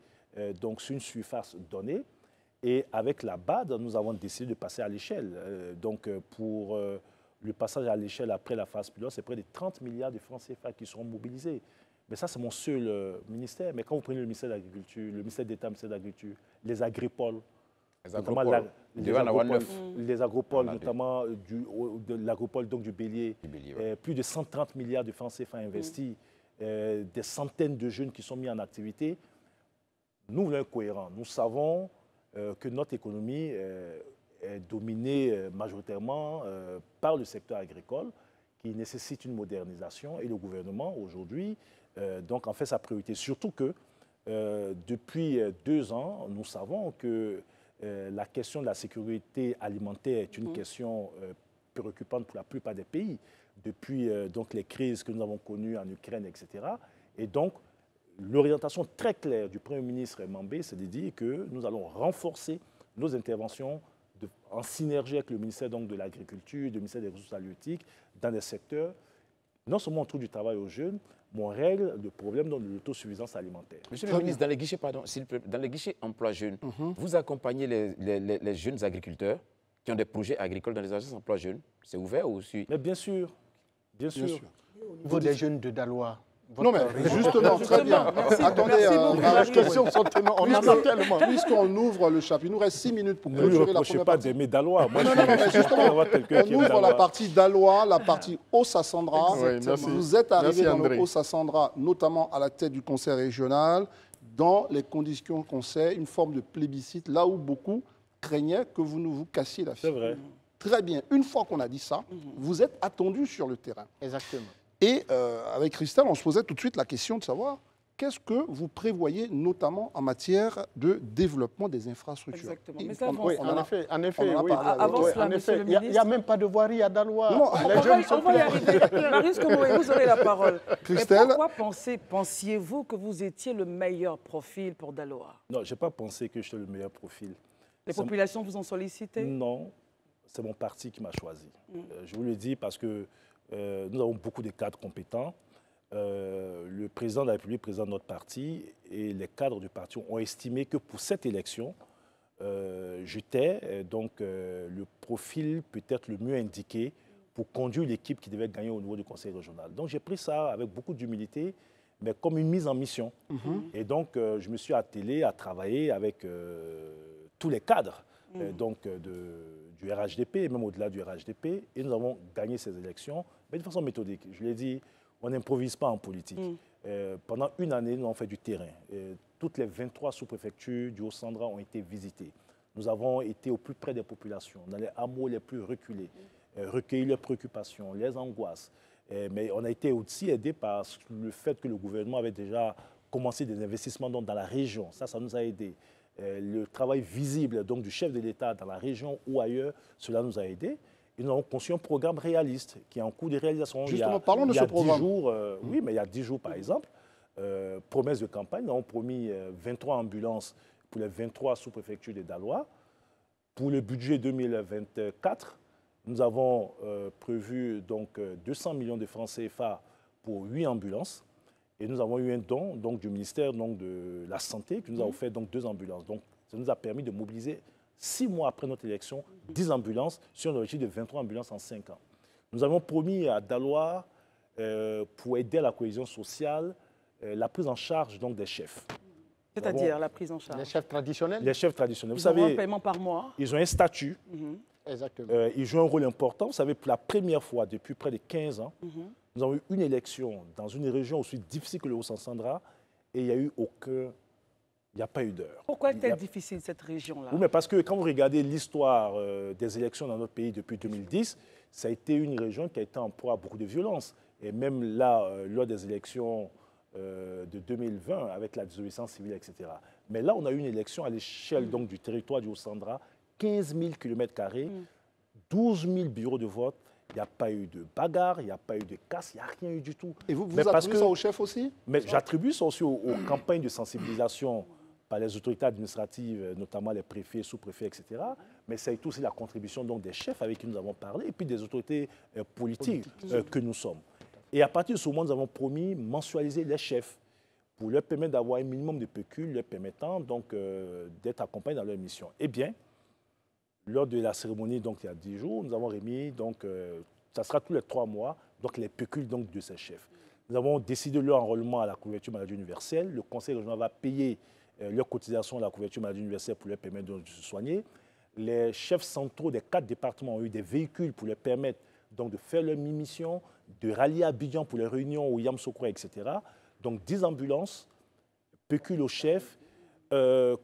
donc sur une surface donnée. Et avec la BAD, nous avons décidé de passer à l'échelle. Donc pour le passage à l'échelle après la phase pilote, c'est près de 30 milliards de francs CFA qui seront mobilisés. Mais ça, c'est mon seul ministère. Mais quand vous prenez le ministère de l'Agriculture, le ministère d'État, le ministère de l'Agriculture, les agropoles, les agropoles, notamment de l'agropole du Bélier, ouais. Plus de 130 milliards de francs CFA investis, des centaines de jeunes qui sont mis en activité. Nous voulons être cohérents. Nous savons que notre économie est dominée majoritairement par le secteur agricole qui nécessite une modernisation et le gouvernement aujourd'hui donc en fait sa priorité. Surtout que depuis 2 ans, nous savons que la question de la sécurité alimentaire est une question préoccupante pour la plupart des pays, depuis donc les crises que nous avons connues en Ukraine, etc. Et donc, l'orientation très claire du Premier ministre Mambé, c'est de dire que nous allons renforcer nos interventions en synergie avec le ministère donc, de l'Agriculture, le ministère des Ressources halieutiques, dans des secteurs, non seulement on trouve du travail aux jeunes, mais on règle le problème de l'autosuffisance alimentaire. Monsieur le ministre, dans les guichets emploi jeunes, vous accompagnez les jeunes agriculteurs qui ont des projets agricoles dans les agences emploi jeunes. C'est ouvert aussi? Mais bien sûr, bien sûr. Au niveau des jeunes de Dalois. Non, mais justement, très bien. Merci. Attendez, Merci beaucoup, on en a tellement. Puisqu'on ouvre le chapitre, il nous reste 6 minutes pour Ne lui clôturer la reprochez première pas partie. d'aimer Dalois. Moi, Non, mais justement, quelqu'un qui on aime ouvre la Dalois. partie Dalois, la partie Ossa-Sandra. Oui, merci. Vous êtes arrivé Merci, dans André. le Ossa-Sandra, notamment à la tête du conseil régional, dans les conditions qu'on sait, une forme de plébiscite, là où beaucoup craignaient que vous ne vous cassiez la C'est figure. vrai. Très bien. Une fois qu'on a dit ça, vous êtes attendu sur le terrain. Exactement. Et avec Christelle, on se posait tout de suite la question de savoir qu'est-ce que vous prévoyez notamment en matière de développement des infrastructures? Exactement. Et Mais ça, on- Oui, on en a- effet, on en a oui. parlé avec- Avant ouais. cela, En monsieur effet, le il n'y a ministre. même pas de voirie à Daloa. Non, Les jeunes se On va y plaignent. arriver. Marius Komoé, vous aurez la parole. Christelle. Mais pourquoi pensiez-vous que vous étiez le meilleur profil pour Daloa? Non, je n'ai pas pensé que j'étais le meilleur profil. Les C'est- populations vous ont sollicité? Non, c'est mon parti qui m'a choisi. Je vous le dis parce que nous avons beaucoup de cadres compétents. Le président de la République présente notre parti et les cadres du parti ont estimé que pour cette élection, j'étais donc le profil peut-être le mieux indiqué pour conduire l'équipe qui devait gagner au niveau du conseil régional. Donc j'ai pris ça avec beaucoup d'humilité, mais comme une mise en mission. Et donc je me suis attelé à travailler avec tous les cadres du RHDP, et même au-delà du RHDP, et nous avons gagné ces élections, mais de façon méthodique. Je l'ai dit, on n'improvise pas en politique. Pendant une année, nous avons fait du terrain. Toutes les 23 sous-préfectures du Haut-Sandra ont été visitées. Nous avons été au plus près des populations, dans les hameaux les plus reculés, recueillir leurs préoccupations, les angoisses. Mais on a été aussi aidé par le fait que le gouvernement avait déjà commencé des investissements dans la région. Ça nous a aidés. Le travail visible donc, du chef de l'État dans la région ou ailleurs, cela nous a aidés. Et nous avons conçu un programme réaliste qui est en cours de réalisation. Justement, parlons de ce programme. 10 jours, oui, mais il y a 10 jours, par exemple, promesse de campagne, nous avons promis 23 ambulances pour les 23 sous-préfectures de Daloa. Pour le budget 2024, nous avons prévu donc, 200 millions de francs CFA pour 8 ambulances. Et nous avons eu un don donc, du ministère donc, de la Santé qui nous a offert donc, 2 ambulances. Donc, ça nous a permis de mobiliser 6 mois après notre élection, 10 ambulances sur un objectif de 23 ambulances en 5 ans. Nous avons promis à Daloa, pour aider à la cohésion sociale, la prise en charge donc, des chefs. C'est-à-dire la prise en charge? Les chefs traditionnels. Les chefs traditionnels. Vous Ils auront un savez, paiement par mois? ils ont un statut, Exactement. ils jouent un rôle important. Vous savez, pour la première fois depuis près de 15 ans, nous avons eu une élection dans une région aussi difficile que le Haut-Sandra et il n'y a eu aucun... Il n'y a pas eu d'heure. Pourquoi est-elle difficile, cette région-là? Oui, mais parce que quand vous regardez l'histoire des élections dans notre pays depuis 2010, ça a été une région qui a été en proie à beaucoup de violence. Et même là, lors des élections de 2020, avec la désobéissance civile, etc. Mais là, on a eu une élection à l'échelle donc, du territoire du Haut-Sandra, 15 000 km², 12 000 bureaux de vote. Il n'y a pas eu de bagarre, il n'y a pas eu de casse, il n'y a rien eu du tout. Et vous Mais parce attribuez ça au chef aussi? Mais j'attribue ça aussi aux campagnes de sensibilisation par les autorités administratives, notamment les préfets, sous-préfets, etc. Mais ça a été aussi la contribution donc, des chefs avec qui nous avons parlé et puis des autorités politiques que nous sommes. Et à partir de ce moment, nous avons promis mensualiser les chefs pour leur permettre d'avoir un minimum de pécule, leur permettant donc d'être accompagnés dans leur mission. Eh bien, lors de la cérémonie, donc, il y a 10 jours, nous avons remis, donc, ça sera tous les 3 mois, donc, les pécules donc, de ces chefs. Nous avons décidé leur enrôlement à la couverture maladie universelle. Le conseil régional va payer leur cotisation à la couverture maladie universelle pour leur permettre de se soigner. Les chefs centraux des 4 départements ont eu des véhicules pour leur permettre donc, de faire leur mission, de rallier à Abidjan pour les réunions au Yamsoukro, etc. Donc 10 ambulances, pécule aux chefs,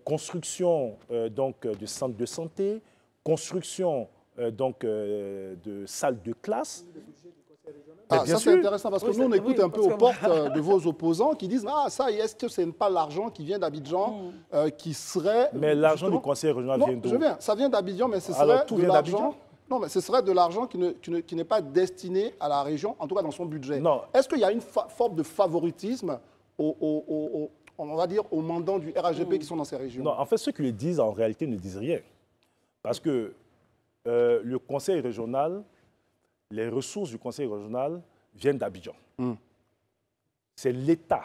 construction donc, de centres de santé, construction donc, de salles de classe. Ah, bien ça c'est sûr. intéressant parce que Oui, nous on c'est- écoute oui, un peu parce aux que- portes de vos opposants qui disent ah ça est-ce que ce n'est pas l'argent qui vient d'Abidjan qui serait Mais l'argent du justement- conseil régional Non, vient d'où? je viens, ça vient d'Abidjan mais ce Alors, serait tout de vient l'argent. d'Abidjan? Non mais ce serait de l'argent qui n'est pas destiné à la région en tout cas dans son budget. Non. Est-ce qu'il y a une forme de favoritisme on va dire aux mandants du RHDP qui sont dans ces régions? Non, en fait, ceux qui le disent, en réalité, ne disent rien. Parce que le conseil régional, les ressources du conseil régional viennent d'Abidjan. C'est l'État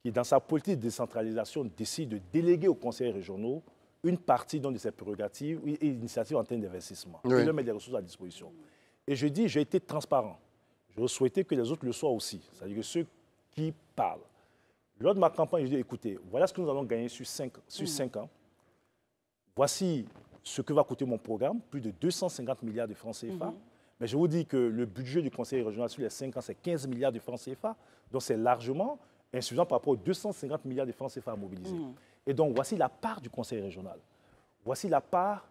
qui, dans sa politique de décentralisation, décide de déléguer aux conseils régionaux une partie donc, de ses prérogatives et initiatives en termes d'investissement. Oui. Et leur mettre des ressources à disposition. Et je dis, j'ai été transparent. Je souhaitais que les autres le soient aussi. C'est-à-dire que ceux qui parlent. Lors de ma campagne, je dis, écoutez, voilà ce que nous allons gagner sur 5 ans. Voici ce que va coûter mon programme, plus de 250 milliards de francs CFA. Mais je vous dis que le budget du conseil régional sur les 5 ans, c'est 15 milliards de francs CFA. Donc c'est largement insuffisant par rapport aux 250 milliards de francs CFA à mobiliser. Et donc voici la part du conseil régional. Voici la part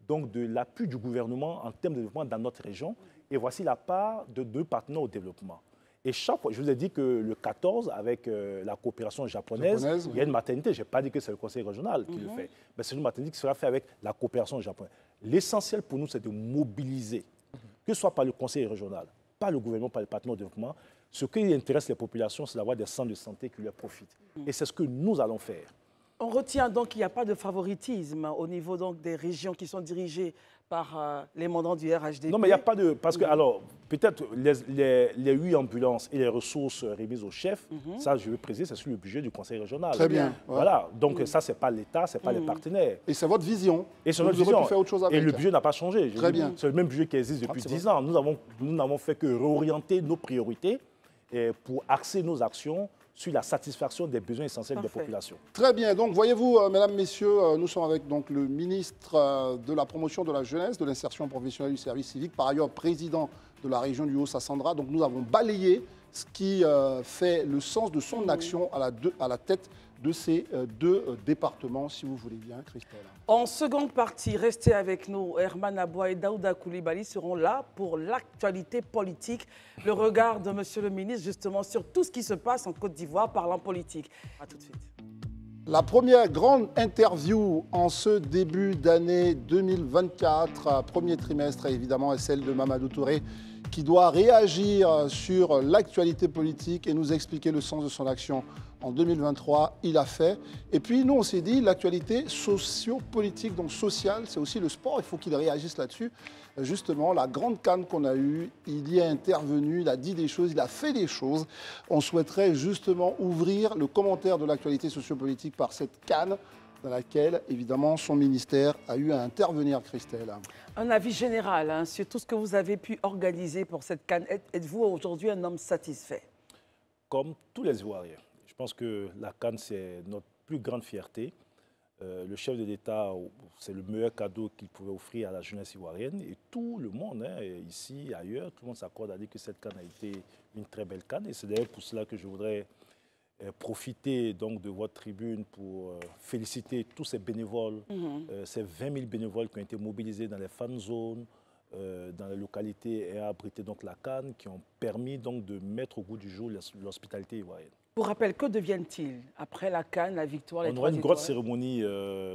donc, de l'appui du gouvernement en termes de développement dans notre région. Et voici la part de deux partenaires au développement. Et chaque fois, je vous ai dit que le 14, avec la coopération japonaise, il y a une maternité. Je n'ai pas dit que c'est le conseil régional qui le fait. Mais c'est une maternité qui sera faite avec la coopération japonaise. L'essentiel pour nous, c'est de mobiliser, que ce soit par le conseil régional, par le gouvernement, par les partenaires de développement. Ce qui intéresse les populations, c'est d'avoir des centres de santé qui leur profitent. Et c'est ce que nous allons faire. On retient donc qu'il n'y a pas de favoritisme au niveau donc des régions qui sont dirigées par les mandants du RHDP. Non, mais il n'y a pas de... Parce que, alors, peut-être les 8 ambulances et les ressources remises au chef, ça, je veux préciser, c'est sur le budget du conseil régional. Très bien. Voilà. Donc, ça, ce n'est pas l'État, ce n'est pas les partenaires. Et c'est votre vision. Et c'est notre vision. Faire autre chose avec. Et le budget n'a pas changé. Très bien. C'est le même budget qui existe depuis 10 ans. Nous n'avons fait que réorienter nos priorités pour axer nos actions sur la satisfaction des besoins essentiels des populations. Très bien. Donc, voyez-vous, mesdames, messieurs, nous sommes avec donc, le ministre de la promotion de la jeunesse, de l'insertion professionnelle du service civique, par ailleurs président de la région du Haut-Sassandra. Donc, nous avons balayé ce qui fait le sens de son action à la tête de ces deux départements, si vous voulez bien, Christelle. En seconde partie, restez avec nous. Herman Aboua et Daouda Coulibaly seront là pour l'actualité politique, le regard de Monsieur le ministre justement sur tout ce qui se passe en Côte d'Ivoire parlant politique. A tout de suite. La première grande interview en ce début d'année 2024, premier trimestre évidemment, est celle de Mamadou Touré, qui doit réagir sur l'actualité politique et nous expliquer le sens de son action en 2023. Il a fait. Et puis nous, on s'est dit, l'actualité socio-politique, donc sociale, c'est aussi le sport. Il faut qu'il réagisse là-dessus. Justement, la grande CAN qu'on a eue, il y est intervenu, il a dit des choses, il a fait des choses. On souhaiterait justement ouvrir le commentaire de l'actualité socio-politique par cette CAN dans laquelle, évidemment, son ministère a eu à intervenir, Christelle. Un avis général sur tout ce que vous avez pu organiser pour cette CAN. Êtes-vous aujourd'hui un homme satisfait? Comme tous les Ivoiriens. Je pense que la CAN, c'est notre plus grande fierté. Le chef de l'État, c'est le meilleur cadeau qu'il pouvait offrir à la jeunesse ivoirienne. Et tout le monde, ici, ailleurs, tout le monde s'accorde à dire que cette CAN a été une très belle CAN. Et c'est d'ailleurs pour cela que je voudrais profiter donc de votre tribune pour féliciter tous ces bénévoles, ces 20 000 bénévoles qui ont été mobilisés dans les fan zones, dans les localités et à abriter donc la CAN, qui ont permis donc de mettre au goût du jour l'hospitalité ivoirienne. Pour rappel, que deviennent-ils après la CAN, la victoire, les 3 étoiles? On aura une grosse cérémonie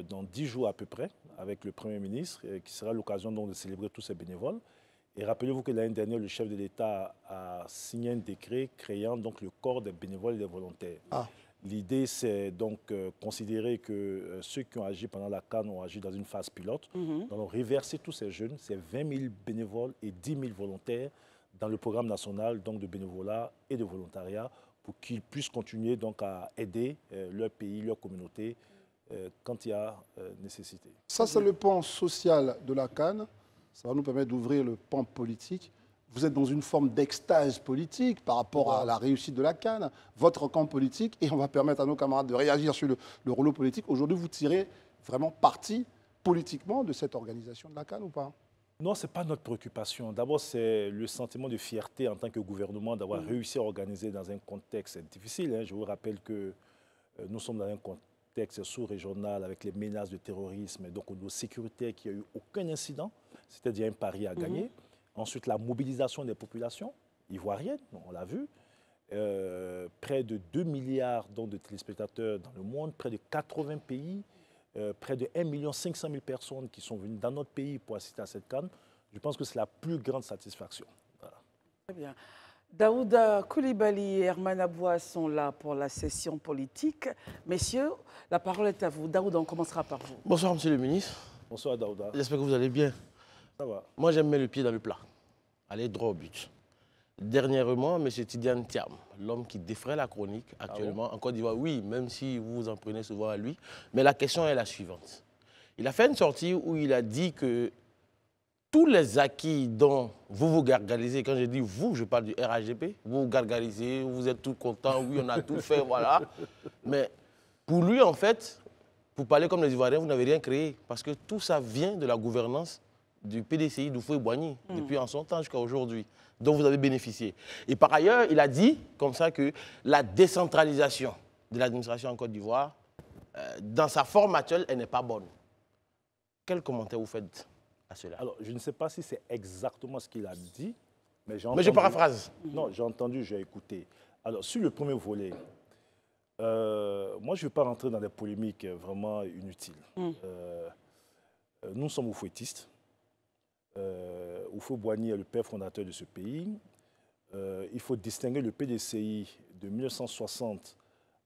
dans 10 jours à peu près avec le Premier ministre, qui sera l'occasion donc de célébrer tous ces bénévoles. Et rappelez-vous que l'année dernière, le chef de l'État a signé un décret créant donc le corps des bénévoles et des volontaires. L'idée, c'est donc considérer que ceux qui ont agi pendant la CAN ont agi dans une phase pilote. Nous allons reverser tous ces jeunes, ces 20 000 bénévoles et 10 000 volontaires dans le programme national donc, de bénévolat et de volontariat pour qu'ils puissent continuer donc, à aider leur pays, leur communauté quand il y a nécessité. Ça, c'est le pan social de la CAN. Ça va nous permettre d'ouvrir le pan politique. Vous êtes dans une forme d'extase politique par rapport à la réussite de la CAN, votre camp politique, et on va permettre à nos camarades de réagir sur le rouleau politique. Aujourd'hui, vous tirez vraiment parti politiquement de cette organisation de la CAN ou pas? Non, ce n'est pas notre préoccupation. D'abord, c'est le sentiment de fierté en tant que gouvernement d'avoir réussi à organiser dans un contexte difficile. Je vous rappelle que nous sommes dans un contexte sous-régional avec les menaces de terrorisme, donc au niveau sécuritaire, qu'il n'y a eu aucun incident, c'est-à-dire un pari à gagner. Ensuite, la mobilisation des populations ivoiriennes, on l'a vu. Près de 2 milliards de téléspectateurs dans le monde, près de 80 pays, près de 1 500 000 personnes qui sont venues dans notre pays pour assister à cette CAN. Je pense que c'est la plus grande satisfaction. Voilà. Très bien. Daouda Coulibaly et Herman Aboua sont là pour la session politique. Messieurs, la parole est à vous. Daouda, on commencera par vous. Bonsoir, monsieur le ministre. Bonsoir, Daouda. J'espère que vous allez bien. Ça va. Moi, j'aime mettre le pied dans le plat. Aller droit au but. Dernièrement, M. Tidiane Thiam, l'homme qui défraie la chronique actuellement en Côte d'Ivoire, oui, même si vous vous en prenez souvent à lui, mais la question est la suivante. Il a fait une sortie où il a dit que tous les acquis dont vous vous gargarisez, quand je dis vous, je parle du RHDP, vous vous gargarisez, vous êtes tout content, oui, on a tout fait, voilà. Mais pour lui, en fait, pour parler comme les Ivoiriens, vous n'avez rien créé, parce que tout ça vient de la gouvernance du PDCI d'Houphouët-Boigny, depuis en son temps jusqu'à aujourd'hui, dont vous avez bénéficié. Et par ailleurs, il a dit comme ça que la décentralisation de l'administration en Côte d'Ivoire, dans sa forme actuelle, elle n'est pas bonne. Quel commentaire vous faites à cela? Alors, je ne sais pas si c'est exactement ce qu'il a dit, Mais je paraphrase. Non, j'ai entendu, j'ai écouté. Alors, sur le premier volet, moi, je ne vais pas rentrer dans des polémiques vraiment inutiles. Nous sommes oufouettistes. Houphouët-Boigny est le père fondateur de ce pays. Il faut distinguer le PDCI de 1960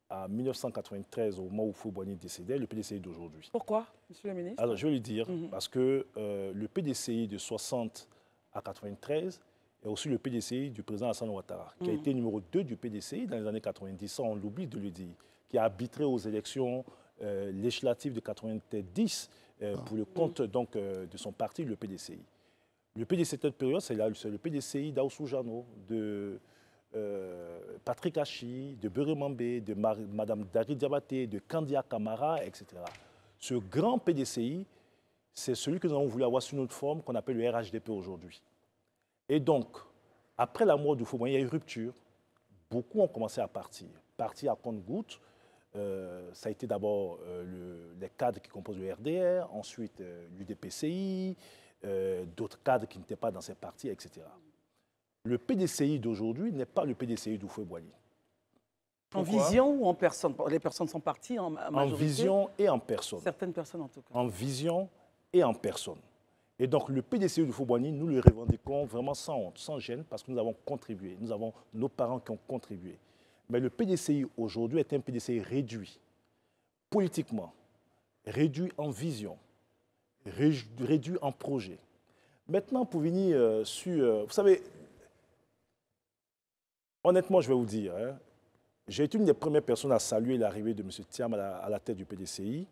à 1993, au moment où Houphouët-Boigny décédait, le PDCI d'aujourd'hui. Pourquoi, monsieur le ministre? Alors, je vais lui dire, parce que le PDCI de 60 à 93 est aussi le PDCI du président Alassane Ouattara, qui a été numéro 2 du PDCI dans les années 90, ça on l'oublie de le dire, qui a arbitré aux élections législatives de 90 pour le compte donc, de son parti, le PDCI. Le PDCI de cette période, c'est le PDCI d'Aoussou Jano, de Patrick Hachi, de Beuré Mambé, de Mme Dari Diabaté, de Kandia Kamara, etc. Ce grand PDCI, c'est celui que nous avons voulu avoir sous notre forme, qu'on appelle le RHDP aujourd'hui. Et donc, après la mort d'Houphouët-Boigny, il y a eu rupture. Beaucoup ont commencé à partir. Partir à compte-gouttes. Ça a été d'abord les cadres qui composent le RDR, ensuite l'UDPCI, d'autres cadres qui n'étaient pas dans ces partis, etc. Le PDCI d'aujourd'hui n'est pas le PDCI d'Houphouët-Boigny. En vision ou en personne? Les personnes sont parties en majorité. En vision et en personne. Certaines personnes en tout cas. En vision et en personne. Et donc le PDCI d'Houphouët-Boigny, nous le revendiquons vraiment sans honte, sans gêne, parce que nous avons contribué. Nous avons nos parents qui ont contribué. Mais le PDCI aujourd'hui est un PDCI réduit, politiquement, réduit en vision, réduit en projet. Maintenant, pour venir sur... vous savez, honnêtement, je vais vous dire, hein, j'ai été une des premières personnes à saluer l'arrivée de M. Thiam à la tête du PDCI,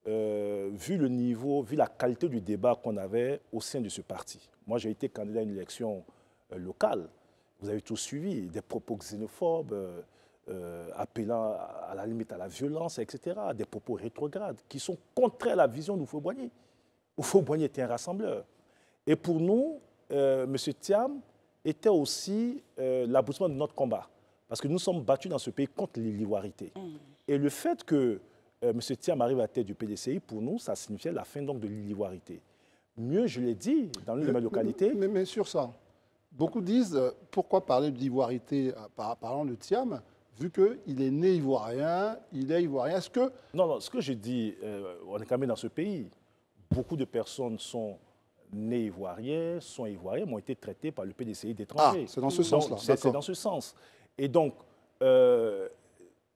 vu le niveau, vu la qualité du débat qu'on avait au sein de ce parti. Moi, j'ai été candidat à une élection locale. Vous avez tous suivi, des propos xénophobes, appelant à la limite à la violence, etc., des propos rétrogrades qui sont contraires à la vision d'Houphouët-Boigny. Houphouët-Boigny était un rassembleur. Et pour nous, M. Thiam était aussi l'aboutissement de notre combat. Parce que nous sommes battus dans ce pays contre l'ivoirité. Et le fait que M. Thiam arrive à la tête du PDCI, pour nous, ça signifiait la fin donc de l'ivoirité. Mieux, je l'ai dit, dans l'une de mes localités... Mais sur ça, beaucoup disent, pourquoi parler d'ivoirité parlant de Thiam, vu qu'il est né ivoirien, il est ivoirien. Est-ce que... Non, ce que je dis, on est quand même dans ce pays. Beaucoup de personnes sont nées ivoiriens, mais ont été traitées par le PDCI d'étrangers. Ah, c'est dans ce sens-là. C'est dans ce sens. Et donc,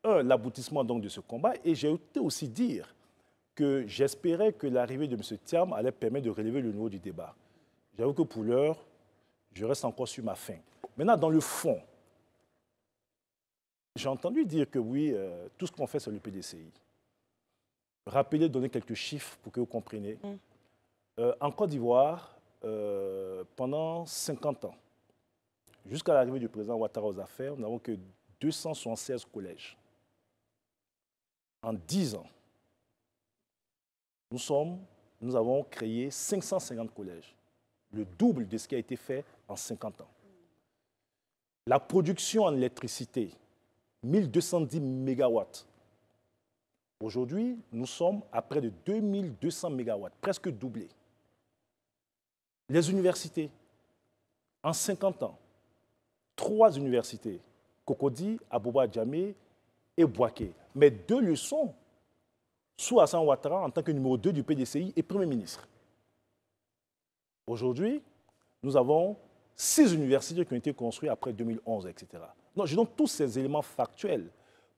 l'aboutissement de ce combat, et j'ai aussi dire que j'espérais que l'arrivée de M. Thiam allait permettre de relever le niveau du débat. J'avoue que pour l'heure, je reste encore sur ma faim. Maintenant, dans le fond, j'ai entendu dire que oui, tout ce qu'on fait, c'est le PDCI. Rappelez, donner quelques chiffres pour que vous compreniez. En Côte d'Ivoire, pendant 50 ans, jusqu'à l'arrivée du président Ouattara aux affaires, nous n'avons que 276 collèges. En 10 ans, nous avons créé 550 collèges, le double de ce qui a été fait en 50 ans. La production en électricité, 1210 mégawatts. Aujourd'hui, nous sommes à près de 2200 mégawatts, presque doublé. Les universités, en 50 ans, 3 universités, Cocody, Abouba Djamé et Bouaké. Mais 2 leçons sous Alassane Ouattara en tant que numéro 2 du PDCI et Premier ministre. Aujourd'hui, nous avons 6 universités qui ont été construites après 2011, etc. Non, je donne tous ces éléments factuels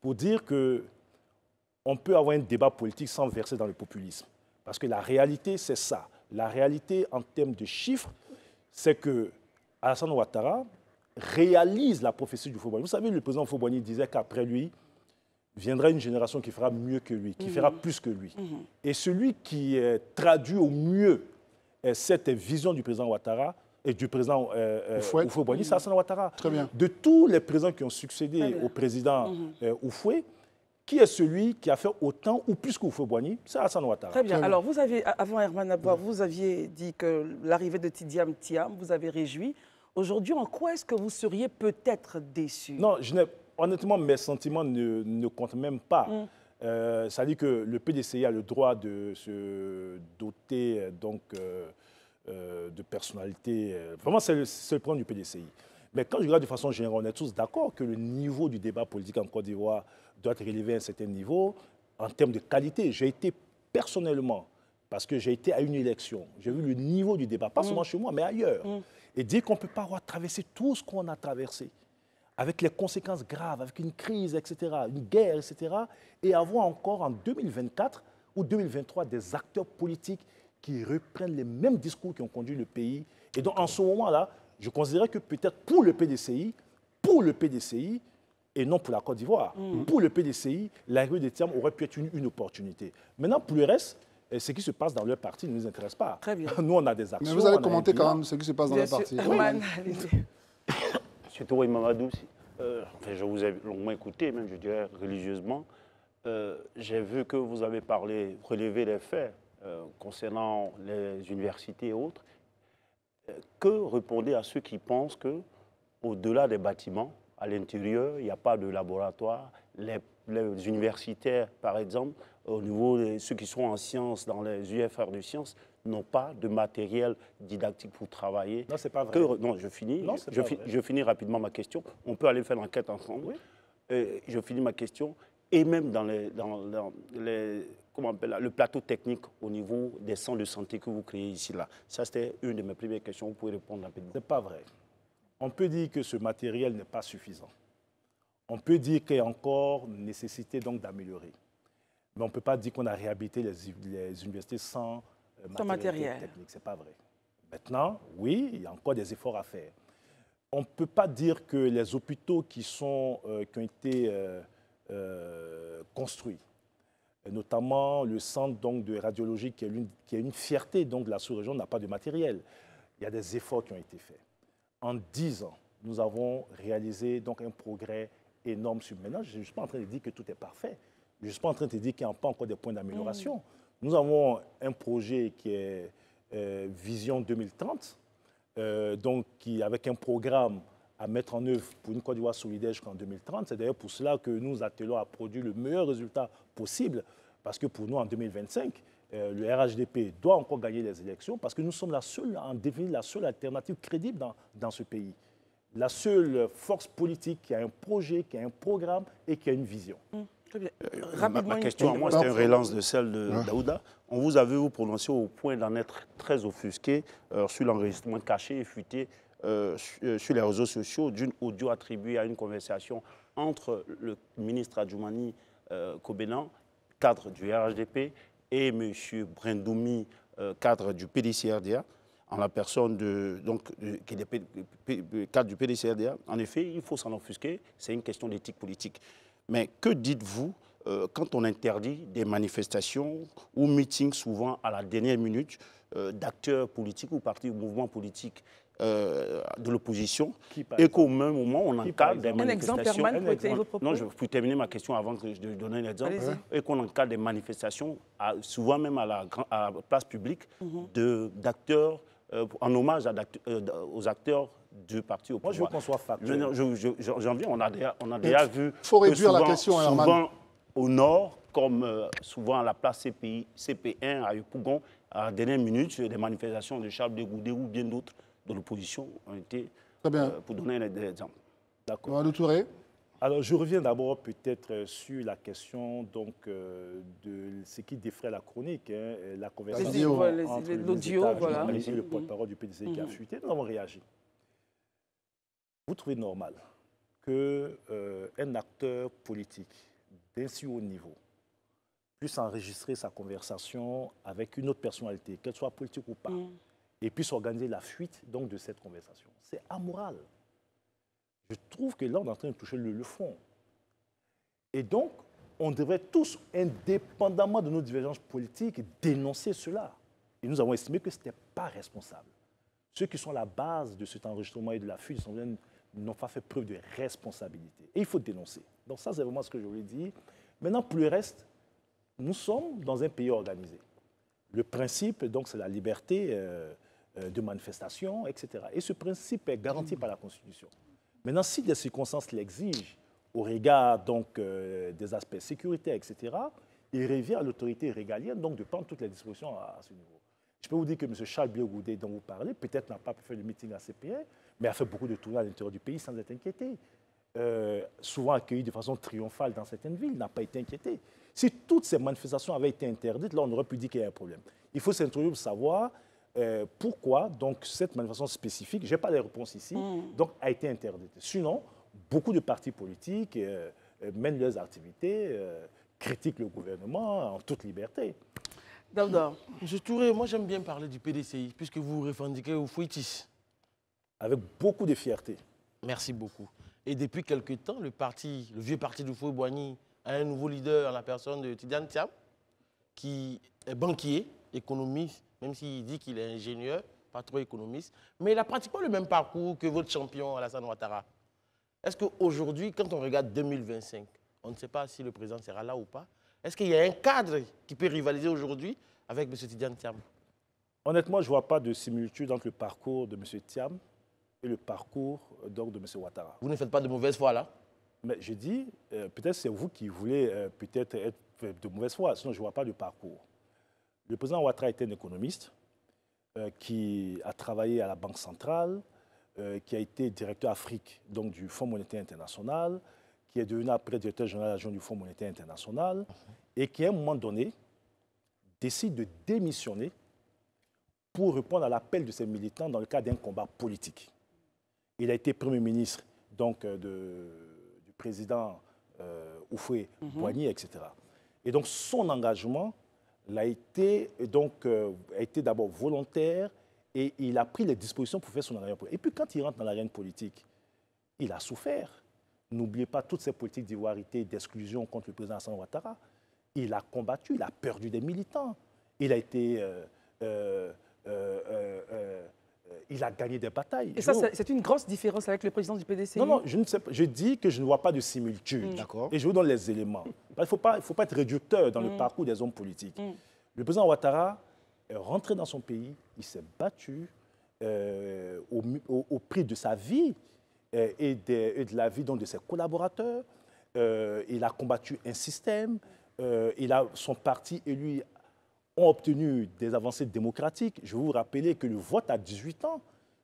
pour dire qu'on peut avoir un débat politique sans verser dans le populisme. Parce que la réalité, c'est ça. La réalité, en termes de chiffres, c'est que Alassane Ouattara réalise la prophétie du Houphouët-Boigny. Vous savez, le président Houphouët-Boigny disait qu'après lui, viendra une génération qui fera mieux que lui, qui fera plus que lui. Et celui qui traduit au mieux cette vision du président Ouattara et du président Houphouët-Boigny, c'est Alassane Ouattara. Très bien. De tous les présidents qui ont succédé au président Houphouët, qui est celui qui a fait autant ou plus que Houphouët-Boigny? C'est Alassane Ouattara. Très bien. Alors, vous aviez, avant Herman Aboua, vous aviez dit que l'arrivée de Tidiane Thiam vous avait réjoui. Aujourd'hui, en quoi est-ce que vous seriez peut-être déçu? Non, honnêtement, mes sentiments ne comptent même pas. Ça dit que le PDCI a le droit de se doter de personnalité. Vraiment, c'est le problème du PDCI. Mais quand je regarde de façon générale, on est tous d'accord que le niveau du débat politique en Côte d'Ivoire doit être relevé à un certain niveau en termes de qualité. J'ai été personnellement, parce que j'ai été à une élection, j'ai vu le niveau du débat, pas seulement chez moi, mais ailleurs. Et dire qu'on ne peut pas avoir traversé tout ce qu'on a traversé, avec les conséquences graves, avec une crise, etc., une guerre, etc., et avoir encore en 2024 ou 2023 des acteurs politiques qui reprennent les mêmes discours qui ont conduit le pays. Et donc, en ce moment-là, je considérais que peut-être pour le PDCI, et non pour la Côte d'Ivoire, pour le PDCI, l'arrivée des termes aurait pu être une opportunité. Maintenant, pour le reste, ce qui se passe dans leur parti ne nous intéresse pas. Très bien. Nous, on a des actions. Mais vous allez commenter quand même ce qui se passe dans leur parti. Monsieur Touré Mamadou, je vous ai longuement écouté, même je dirais religieusement. J'ai vu que vous avez parlé, relevé les faits concernant les universités et autres. Que répondez à ceux qui pensent qu'au-delà des bâtiments, à l'intérieur, il n'y a pas de laboratoire. Les universitaires, par exemple, au niveau de ceux qui sont en sciences, dans les UFR de sciences, n'ont pas de matériel didactique pour travailler. Non, c'est pas vrai. Non, je finis. Non, je finis rapidement ma question. On peut aller faire l'enquête ensemble. Oui. Je finis ma question. Et même dans comment on appelle, le plateau technique au niveau des centres de santé que vous créez ici, là. Ça, c'était une de mes premières questions. Vous pouvez répondre rapidement. Ce n'est pas vrai. On peut dire que ce matériel n'est pas suffisant. On peut dire qu'il y a encore nécessité donc d'améliorer. Mais on ne peut pas dire qu'on a réhabilité les universités sans matériel technique. Ce n'est pas vrai. Maintenant, oui, il y a encore des efforts à faire. On ne peut pas dire que les hôpitaux qui ont été construits, notamment le centre donc, de radiologie qui est une fierté donc, de la sous-région, n'a pas de matériel. Il y a des efforts qui ont été faits. En 10 ans, nous avons réalisé donc, un progrès énorme sur maintenant. Je ne suis pas en train de dire que tout est parfait. Je ne suis pas en train de dire qu'il n'y a pas encore des points d'amélioration. Nous avons un projet qui est Vision 2030, donc avec un programme à mettre en œuvre pour une Côte d'Ivoire solidaire jusqu'en 2030. C'est d'ailleurs pour cela que nous attelons à produire le meilleur résultat possible, parce que pour nous, en 2025, le RHDP doit encore gagner les élections, parce que nous sommes en devenir la seule alternative crédible dans ce pays. La seule force politique qui a un projet, qui a un programme et qui a une vision. Très bien. Ma question à moi, c'est une relance de celle de Daouda. On vous a vu vous prononcer au point d'en être très offusqué sur l'enregistrement caché et fuité sur les réseaux sociaux d'une audio attribuée à une conversation entre le ministre Adjoumani Kobenan, cadre du RHDP, et M. Brendoumi, cadre du PDCRDA, en la personne qui est cadre du PDCRDA. En effet, il faut s'en offusquer, c'est une question d'éthique politique. Mais que dites-vous quand on interdit des manifestations ou meetings, souvent à la dernière minute, d'acteurs politiques ou partis ou mouvements politiques de l'opposition, et qu'au même moment, on encadre des manifestations. Un exemple, Non, je peux terminer ma question avant que je donne un exemple. Et qu'on encadre des manifestations, souvent même à la place publique, d'acteurs, en hommage aux acteurs du parti au pouvoir. Moi, je veux qu'on soit factuel. J'en viens, on a déjà vu. Il faut réduire la question, Herman. Souvent au nord, comme souvent à la place CP1 à Yopougon, à la dernière minute, des manifestations de Charles de Goudet ou bien d'autres de l'opposition ont été, pour donner des exemples. D'accord. Touré. Alors, je reviens d'abord peut-être sur la question donc, de ce qui défraie la chronique, la conversation entre l'audio et le porte-parole du PDC qui a fuité. Nous avons réagi. Vous trouvez normal qu'un acteur politique d'un si haut niveau puisse enregistrer sa conversation avec une autre personnalité, qu'elle soit politique ou pas, et puisse organiser la fuite donc, de cette conversation? C'est amoral. Je trouve que là, on est en train de toucher le fond. Et donc, on devrait tous, indépendamment de nos divergences politiques, dénoncer cela. Et nous avons estimé que ce n'était pas responsable. Ceux qui sont à la base de cet enregistrement et de la fuite n'ont pas fait preuve de responsabilité. Et il faut dénoncer. Donc ça, c'est vraiment ce que je voulais dire. Maintenant, pour le reste, nous sommes dans un pays organisé. Le principe, donc, c'est la liberté de manifestation, etc. Et ce principe est garanti par la Constitution. Maintenant, si les circonstances l'exigent, au regard donc, des aspects sécuritaires, etc., il revient à l'autorité régalienne donc, de prendre toutes les dispositions à ce niveau. Je peux vous dire que M. Charles Biogoudet, dont vous parlez, peut-être n'a pas pu faire le meeting à CPR, mais a fait beaucoup de tournées à l'intérieur du pays sans être inquiété. Souvent accueilli de façon triomphale dans certaines villes, n'a pas été inquiété. Si toutes ces manifestations avaient été interdites, là, on aurait pu dire qu'il y a un problème. Il faut s'introduire pour savoir pourquoi donc, cette manifestation spécifique, je n'ai pas les réponses ici, donc, a été interdite. Sinon, beaucoup de partis politiques mènent leurs activités, critiquent le gouvernement en toute liberté. Daouda. M. Touré, moi j'aime bien parler du PDCI, puisque vous revendiquez au Fouitis. Avec beaucoup de fierté. Merci beaucoup. Et depuis quelque temps, le vieux parti du Fouet-Boigny a un nouveau leader en la personne de Tidiane Thiam, qui est banquier, économiste, même s'il dit qu'il est ingénieur, pas trop économiste, mais il a pratiquement le même parcours que votre champion Alassane Ouattara. Est-ce qu'aujourd'hui, quand on regarde 2025, on ne sait pas si le président sera là ou pas, est-ce qu'il y a un cadre qui peut rivaliser aujourd'hui avec M. Tidiane Thiam? Honnêtement, je ne vois pas de similitude entre le parcours de M. Thiam et le parcours donc, de M. Ouattara. Vous ne faites pas de mauvaise foi là? Mais je dis, peut-être c'est vous qui voulez peut-être être de mauvaise foi, sinon je ne vois pas de parcours. Le président Ouattara était un économiste qui a travaillé à la Banque centrale, qui a été directeur Afrique donc, du Fonds monétaire international, qui est devenu après directeur général adjoint du Fonds monétaire international, et qui à un moment donné décide de démissionner pour répondre à l'appel de ses militants dans le cadre d'un combat politique. Il a été Premier ministre donc, du président Houphouët-Boigny, etc. Et donc son engagement a été d'abord volontaire et il a pris les dispositions pour faire son engagement politique. Et puis quand il rentre dans l'arène politique, il a souffert. N'oubliez pas toutes ces politiques d'ivoirité, d'exclusion contre le président Alassane Ouattara. Il a combattu, il a perdu des militants. Il a été... il a gagné des batailles. Et ça, c'est une grosse différence avec le président du PDCI? Non, je ne sais pas. Je dis que je ne vois pas de similitude. D'accord. Et je vous donne les éléments. Il ne faut pas être réducteur dans le parcours des hommes politiques. Le président Ouattara est rentré dans son pays, il s'est battu au prix de sa vie et de la vie donc, de ses collaborateurs. Il a combattu un système. Son parti et lui ont obtenu des avancées démocratiques. Je vais vous rappeler que le vote à 18 ans,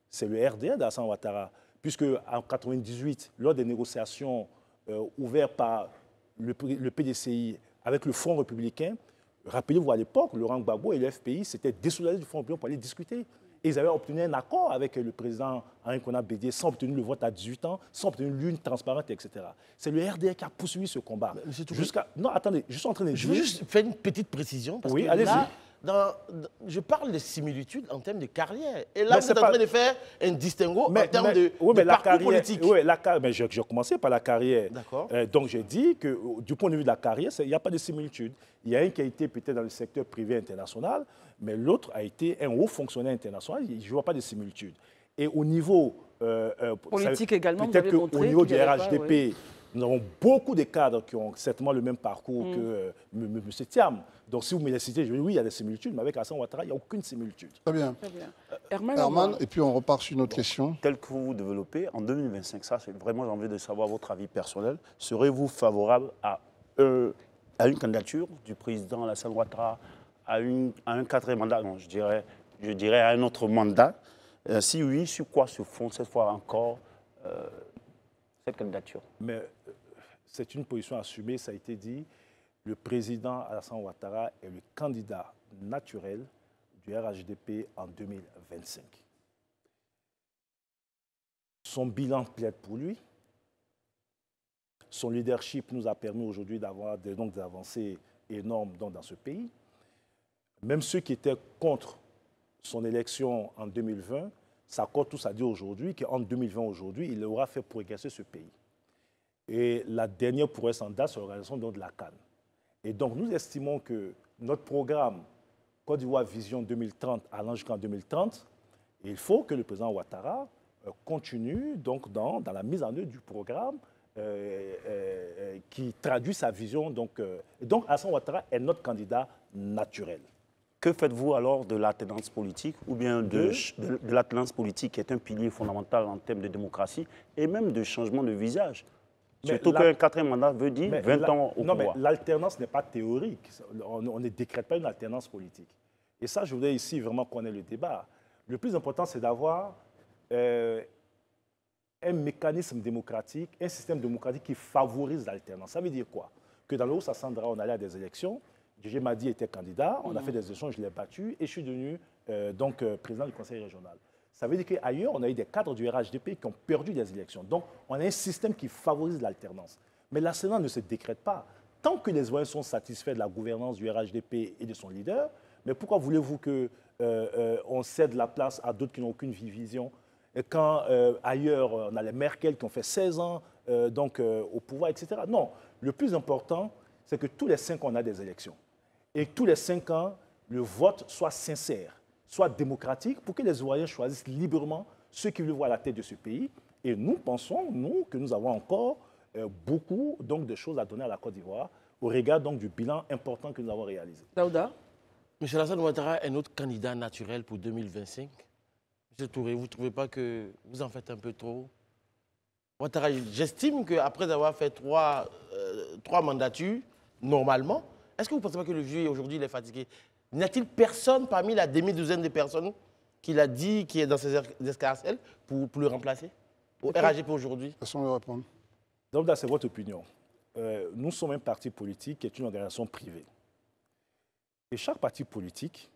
c'est le RDA d'Alassane Ouattara. Puisque en 1998, lors des négociations ouvertes par le PDCI avec le Front républicain, rappelez-vous à l'époque, Laurent Gbagbo et le FPI s'étaient désoulagés du Front républicain pour aller discuter. Et ils avaient obtenu un accord avec le président Henri Konan Bédié sans obtenir le vote à 18 ans, sans obtenir l'une transparente, etc. C'est le RDA qui a poursuivi ce combat. Non, attendez, je suis en train de dire... Je veux juste faire une petite précision, parce que là, je parle de similitudes en termes de carrière. Et là, vous êtes en train de faire un distinguo en termes de parcours politique. Oui, mais j'ai commencé par la carrière. D'accord. Donc, j'ai dit que du point de vue de la carrière, il n'y a pas de similitude. Il y a un qui a été peut-être dans le secteur privé international, mais l'autre a été un haut fonctionnaire international. Je ne vois pas de similitude. Et au niveau... politique également, peut-être qu'au niveau du RHDP, nous avons beaucoup de cadres qui ont certainement le même parcours que M. Thiam. Donc, si vous me les citez, je dis oui, il y a des similitudes, mais avec Alassane Ouattara, il n'y a aucune similitude. Très bien. Très bien. Herman, et puis on repart sur une autre question. Tel que vous développez, en 2025, ça, c'est vraiment, j'ai envie de savoir votre avis personnel. Serez-vous favorable à une candidature du président Alassane Ouattara à un quatrième mandat? Non, je dirais à un autre mandat. Si oui, sur quoi se fonde cette fois encore cette candidature? Mais c'est une position assumée, ça a été dit. Le président Alassane Ouattara est le candidat naturel du RHDP en 2025. Son bilan plaide pour lui. Son leadership nous a permis aujourd'hui d'avoir des avancées énormes dans ce pays. Même ceux qui étaient contre son élection en 2020 s'accordent tous à dire aujourd'hui qu'en 2020, aujourd'hui, il aura fait progresser ce pays. Et la dernière prouesse en date, c'est l'organisation de la CAN. Et donc, nous estimons que notre programme Côte d'Ivoire Vision 2030 allant jusqu'en 2030, il faut que le président Ouattara continue donc dans la mise en œuvre du programme qui traduit sa vision. Donc Alassane Ouattara est notre candidat naturel. Que faites-vous alors de l'alternance politique ou bien de l'alternance politique qui est un pilier fondamental en termes de démocratie et même de changement de visage? Surtout qu'un quatrième mandat veut dire 20 ans au pouvoir. Non, mais l'alternance n'est pas théorique. On ne décrète pas une alternance politique. Et ça, je voudrais ici vraiment qu'on ait le débat. Le plus important, c'est d'avoir un mécanisme démocratique, un système démocratique qui favorise l'alternance. Ça veut dire quoi? Que dans le Haut-Sassandra, on allait à des élections, Dj Madi était candidat, on a fait des élections, je l'ai battu et je suis devenu président du conseil régional. Ça veut dire qu'ailleurs, on a eu des cadres du RHDP qui ont perdu des élections. Donc, on a un système qui favorise l'alternance. Mais l'ascendant ne se décrète pas. Tant que les citoyens sont satisfaits de la gouvernance du RHDP et de son leader, mais pourquoi voulez-vous qu'on cède la place à d'autres qui n'ont aucune vision? Et quand ailleurs, on a les Merkel qui ont fait 16 ans au pouvoir, etc. Non, le plus important, c'est que tous les 5 ans, on a des élections. Et tous les 5 ans, le vote soit sincère, soit démocratique, pour que les citoyens choisissent librement ceux qui veulent voir à la tête de ce pays. Et nous pensons, nous, que nous avons encore beaucoup de choses à donner à la Côte d'Ivoire, au regard du bilan important que nous avons réalisé. Daouda? M. Alassane Ouattara est notre candidat naturel pour 2025. M. Touré, vous ne trouvez pas que vous en faites un peu trop? Ouattara, j'estime qu'après avoir fait trois mandatures, normalement, est-ce que vous ne pensez pas que le vieux, aujourd'hui, il est fatigué? N'y a-t-il personne parmi la demi-douzaine de personnes qu'il a dit qui est dans ses escarcelles pour le remplacer au RHDP aujourd'hui? Laissons-le répondre. Daouda, c'est votre opinion. Nous sommes un parti politique qui est une organisation privée. Et chaque parti politique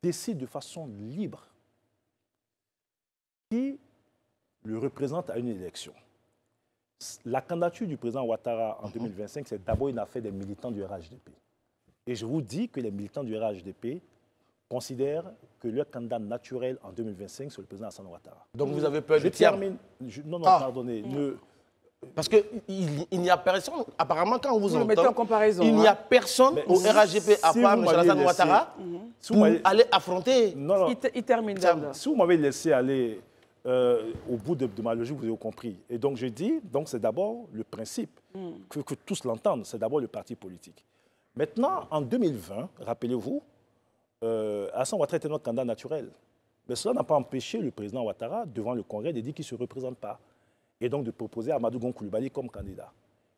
décide de façon libre qui le représente à une élection. La candidature du président Ouattara en 2025, c'est d'abord une affaire des militants du RHDP. Et je vous dis que les militants du RHDP considèrent que leur candidat naturel en 2025, c'est le président Alassane Ouattara. Donc vous avez peur de termine. Non, pardonnez. Parce qu'il n'y a personne, apparemment, quand on vous entend, mettez en comparaison, il n'y a personne au RHDP à part M. Alassane Ouattara pour aller affronter. Non. Il termine, Daouda. Si vous m'avez laissé aller au bout de ma logique, vous avez compris. Et donc, je dis, c'est d'abord le principe, que tous l'entendent, c'est d'abord le parti politique. Maintenant, en 2020, rappelez-vous, Alassane Ouattara était notre candidat naturel. Mais cela n'a pas empêché le président Ouattara, devant le Congrès, de dire qu'il ne se représente pas. Et donc de proposer Amadou Gon Coulibaly comme candidat.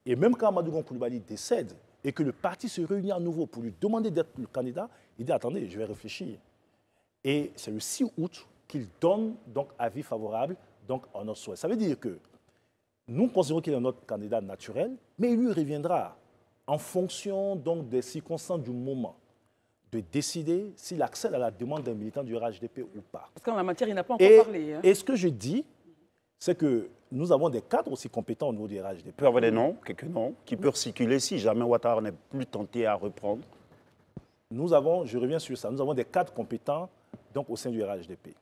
Et même quand Amadou Gon Coulibaly décède et que le parti se réunit à nouveau pour lui demander d'être le candidat, il dit « Attendez, je vais réfléchir ». Et c'est le 6 août qu'il donne avis favorable à notre souhait. Ça veut dire que nous considérons qu'il est notre candidat naturel, mais il lui reviendra en fonction des circonstances du moment de décider s'il accède à la demande d'un militant du RHDP ou pas. Parce qu'en la matière, il n'a pas encore parlé. Et ce que je dis, c'est que nous avons des cadres aussi compétents au niveau du RHDP. Il peut y avoir des noms, quelques noms, qui peuvent circuler si jamais Ouattara n'est plus tenté à reprendre. Nous avons, je reviens sur ça, nous avons des cadres compétents au sein du RHDP.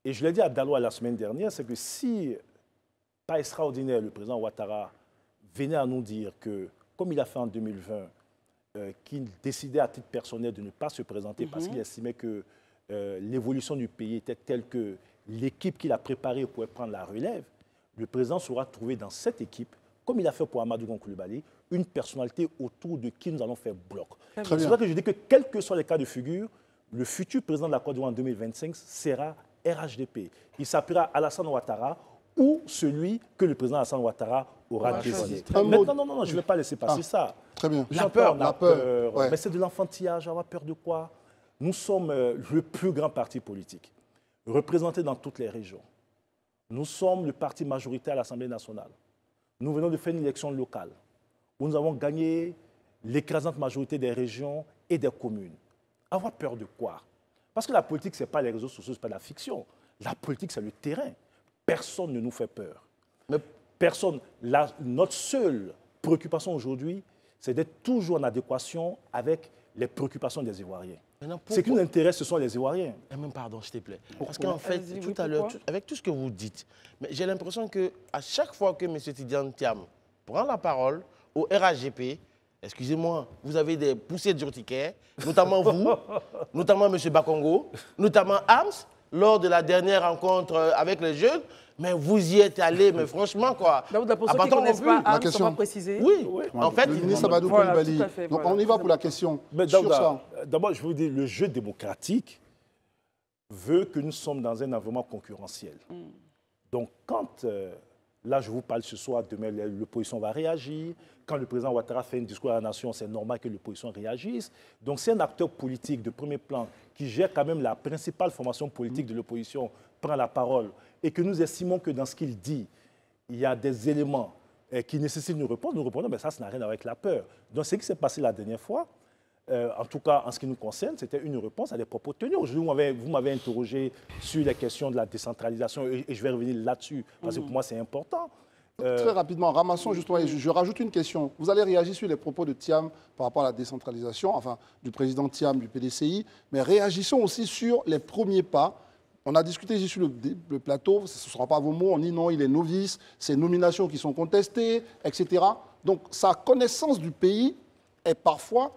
Et je l'ai dit à Daloa la semaine dernière, c'est que si, pas extraordinaire, le président Ouattara venait à nous dire que, comme il a fait en 2020, qu'il décidait à titre personnel de ne pas se présenter parce qu'il estimait que l'évolution du pays était telle que l'équipe qu'il a préparée pourrait prendre la relève, le président saura trouver dans cette équipe, comme il a fait pour Amadou Gon Coulibaly, une personnalité autour de qui nous allons faire bloc. C'est pour ça que je dis que, quels que soient les cas de figure, le futur président de la Côte d'Ivoire en 2025 sera RHDP. Il s'appellera Alassane Ouattara ou celui que le président Alassane Ouattara aura décidé. Maintenant, non, je ne vais pas laisser passer ça. Très bien. La peur. Ouais. Mais c'est de l'enfantillage, avoir peur de quoi? Nous sommes le plus grand parti politique, représenté dans toutes les régions. Nous sommes le parti majoritaire à l'Assemblée nationale. Nous venons de faire une élection locale où nous avons gagné l'écrasante majorité des régions et des communes. Avoir peur de quoi? Parce que la politique, ce n'est pas les réseaux sociaux, ce n'est pas la fiction. La politique, c'est le terrain. Personne ne nous fait peur. Mais personne. Notre seule préoccupation aujourd'hui, c'est d'être toujours en adéquation avec les préoccupations des Ivoiriens. Ce qui nous intéresse, ce sont les Ivoiriens. Pardon, s'il te plaît. Parce qu'en fait, tout à l'heure, avec tout ce que vous dites, j'ai l'impression qu'à chaque fois que M. Tidiane Thiam prend la parole au RHDP, excusez-moi, vous avez des poussées d'urticaire, notamment vous, notamment M. Bakongo, notamment Ams, lors de la dernière rencontre avec les jeunes, mais vous y êtes allé, mais franchement, quoi. Pour ceux qui ne connaissent pas Ams, on va préciser. Oui, en fait, le ministre Amadou Coulibaly. Donc on y va pour la question. D'abord, je vous dis, le jeu démocratique veut que nous sommes dans un environnement concurrentiel. Donc, quand Là, je vous parle ce soir, demain, l'opposition va réagir. Quand le président Ouattara fait un discours à la nation, c'est normal que l'opposition réagisse. Donc, c'est un acteur politique de premier plan qui gère quand même la principale formation politique de l'opposition, prend la parole, et que nous estimons que dans ce qu'il dit, il y a des éléments qui nécessitent une réponse. Nous répondons, mais ça n'a rien à voir avec la peur. Donc, ce qui s'est passé la dernière fois, en tout cas, en ce qui nous concerne, c'était une réponse à des propos tenus. Aujourd'hui, vous m'avez interrogé sur les questions de la décentralisation et je vais revenir là-dessus, parce que pour moi, c'est important. Très rapidement, ramassons justement, et je rajoute une question. Vous allez réagir sur les propos de Thiam par rapport à la décentralisation, enfin, du président Thiam du PDCI, mais réagissons aussi sur les premiers pas. On a discuté ici sur le plateau, ce ne sera pas vos mots, on dit non, il est novice, ces nominations qui sont contestées, etc. Donc, sa connaissance du pays est parfois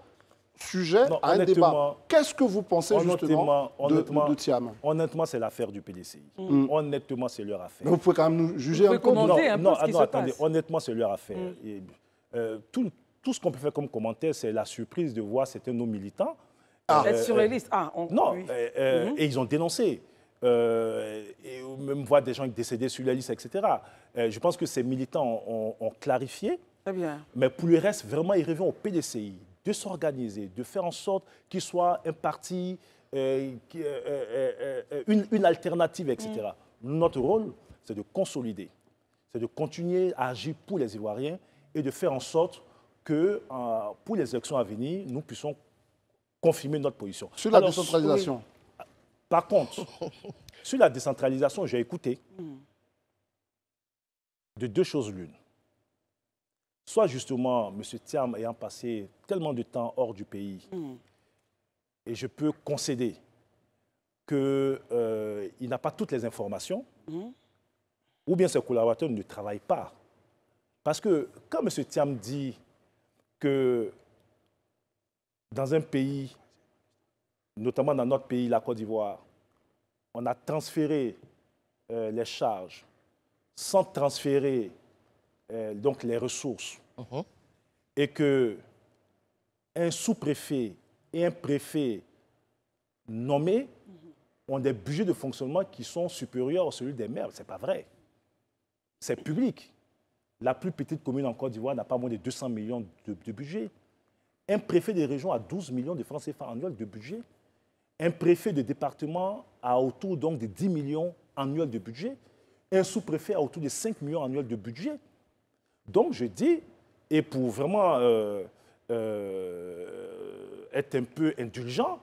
sujet à un débat. Qu'est-ce que vous pensez justement de Thiam? Honnêtement, c'est l'affaire du PDCI. Honnêtement, c'est leur affaire. Mais vous pouvez quand même nous juger un peu. Attendez, honnêtement, c'est leur affaire. Tout ce qu'on peut faire comme commentaire, c'est la surprise de voir certains de nos militants être sur les listes. Et ils ont dénoncé. Et même voir des gens décédés sur la liste, etc. Je pense que ces militants ont clarifié. Très bien. Mais pour le reste, vraiment, il revient au PDCI de s'organiser, de faire en sorte qu'il soit un parti, une alternative, etc. Notre rôle, c'est de consolider, c'est de continuer à agir pour les Ivoiriens et de faire en sorte que, pour les élections à venir, nous puissions confirmer notre position. Sur la décentralisation. Par contre, sur la décentralisation, j'ai écouté de deux choses l'une. Soit justement, M. Thiam ayant passé tellement de temps hors du pays, et je peux concéder qu'il n'a pas toutes les informations, ou bien ses collaborateurs ne travaillent pas. Parce que quand M. Thiam dit que dans un pays, notamment dans notre pays, la Côte d'Ivoire, on a transféré les charges sans transférer donc les ressources, et qu'un sous-préfet et un préfet nommés ont des budgets de fonctionnement qui sont supérieurs à celui des maires. Ce n'est pas vrai. C'est public. La plus petite commune en Côte d'Ivoire n'a pas moins de 200 millions de budget. Un préfet de région a 12 millions de francs CFA annuels de budget. Un préfet de département a autour donc de 10 millions annuels de budget. Un sous-préfet a autour de 5 millions annuels de budget. Donc, je dis, et pour vraiment être un peu indulgent,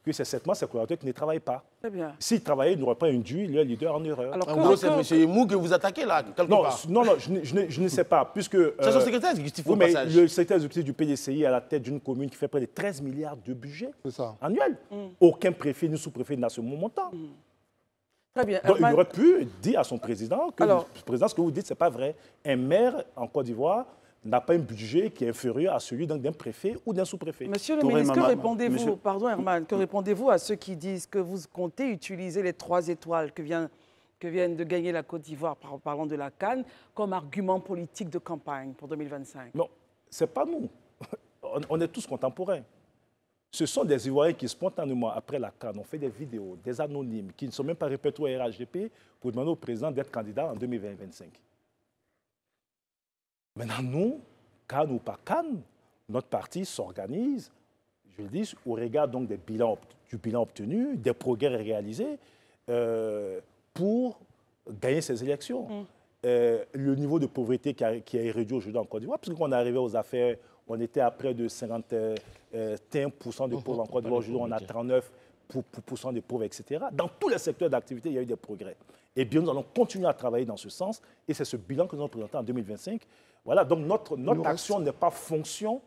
que c'est certainement ces collaborateurs qui ne travaillent pas. Très bien. S'ils travaillaient, ils n'auraient pas induit leur leader en erreur. Alors, en gros, c'est M. Emou que vous attaquez là, quelque part. Non, je ne sais pas, puisque... c'est son secrétaire exécutif au passage. Le secrétaire exécutif du PDCI est à la tête d'une commune qui fait près de 13 milliards de budget annuel. Aucun préfet ni sous-préfet n'a ce montant. Très bien. Donc, il aurait pu dire à son président que, le président, ce que vous dites, ce n'est pas vrai. Un maire en Côte d'Ivoire n'a pas un budget qui est inférieur à celui d'un préfet ou d'un sous-préfet. Monsieur le ministre, que répondez-vous, pardon Herman, que répondez-vous à ceux qui disent que vous comptez utiliser les 3 étoiles que viennent de gagner la Côte d'Ivoire, parlant de la CAN, comme argument politique de campagne pour 2025? Non, ce n'est pas nous. On est tous contemporains. Ce sont des Ivoiriens qui, spontanément, après la CAN, ont fait des vidéos, des anonymes, qui ne sont même pas répertoriés au RHDP pour demander au président d'être candidat en 2025. Maintenant, nous, CAN ou pas CAN, notre parti s'organise, je le dis, au regard donc du bilan obtenu, des progrès réalisés, pour gagner ces élections. Le niveau de pauvreté qui est réduit aujourd'hui en Côte d'Ivoire, parce qu'on est arrivé aux affaires, on était à près de 51% de pauvres en Côte d'Ivoire, aujourd'hui on a 39% de pauvres, etc. Dans tous les secteurs d'activité, il y a eu des progrès. Et bien, nous allons continuer à travailler dans ce sens, et c'est ce bilan que nous allons présenter en 2025. Voilà, donc notre action n'est pas fonction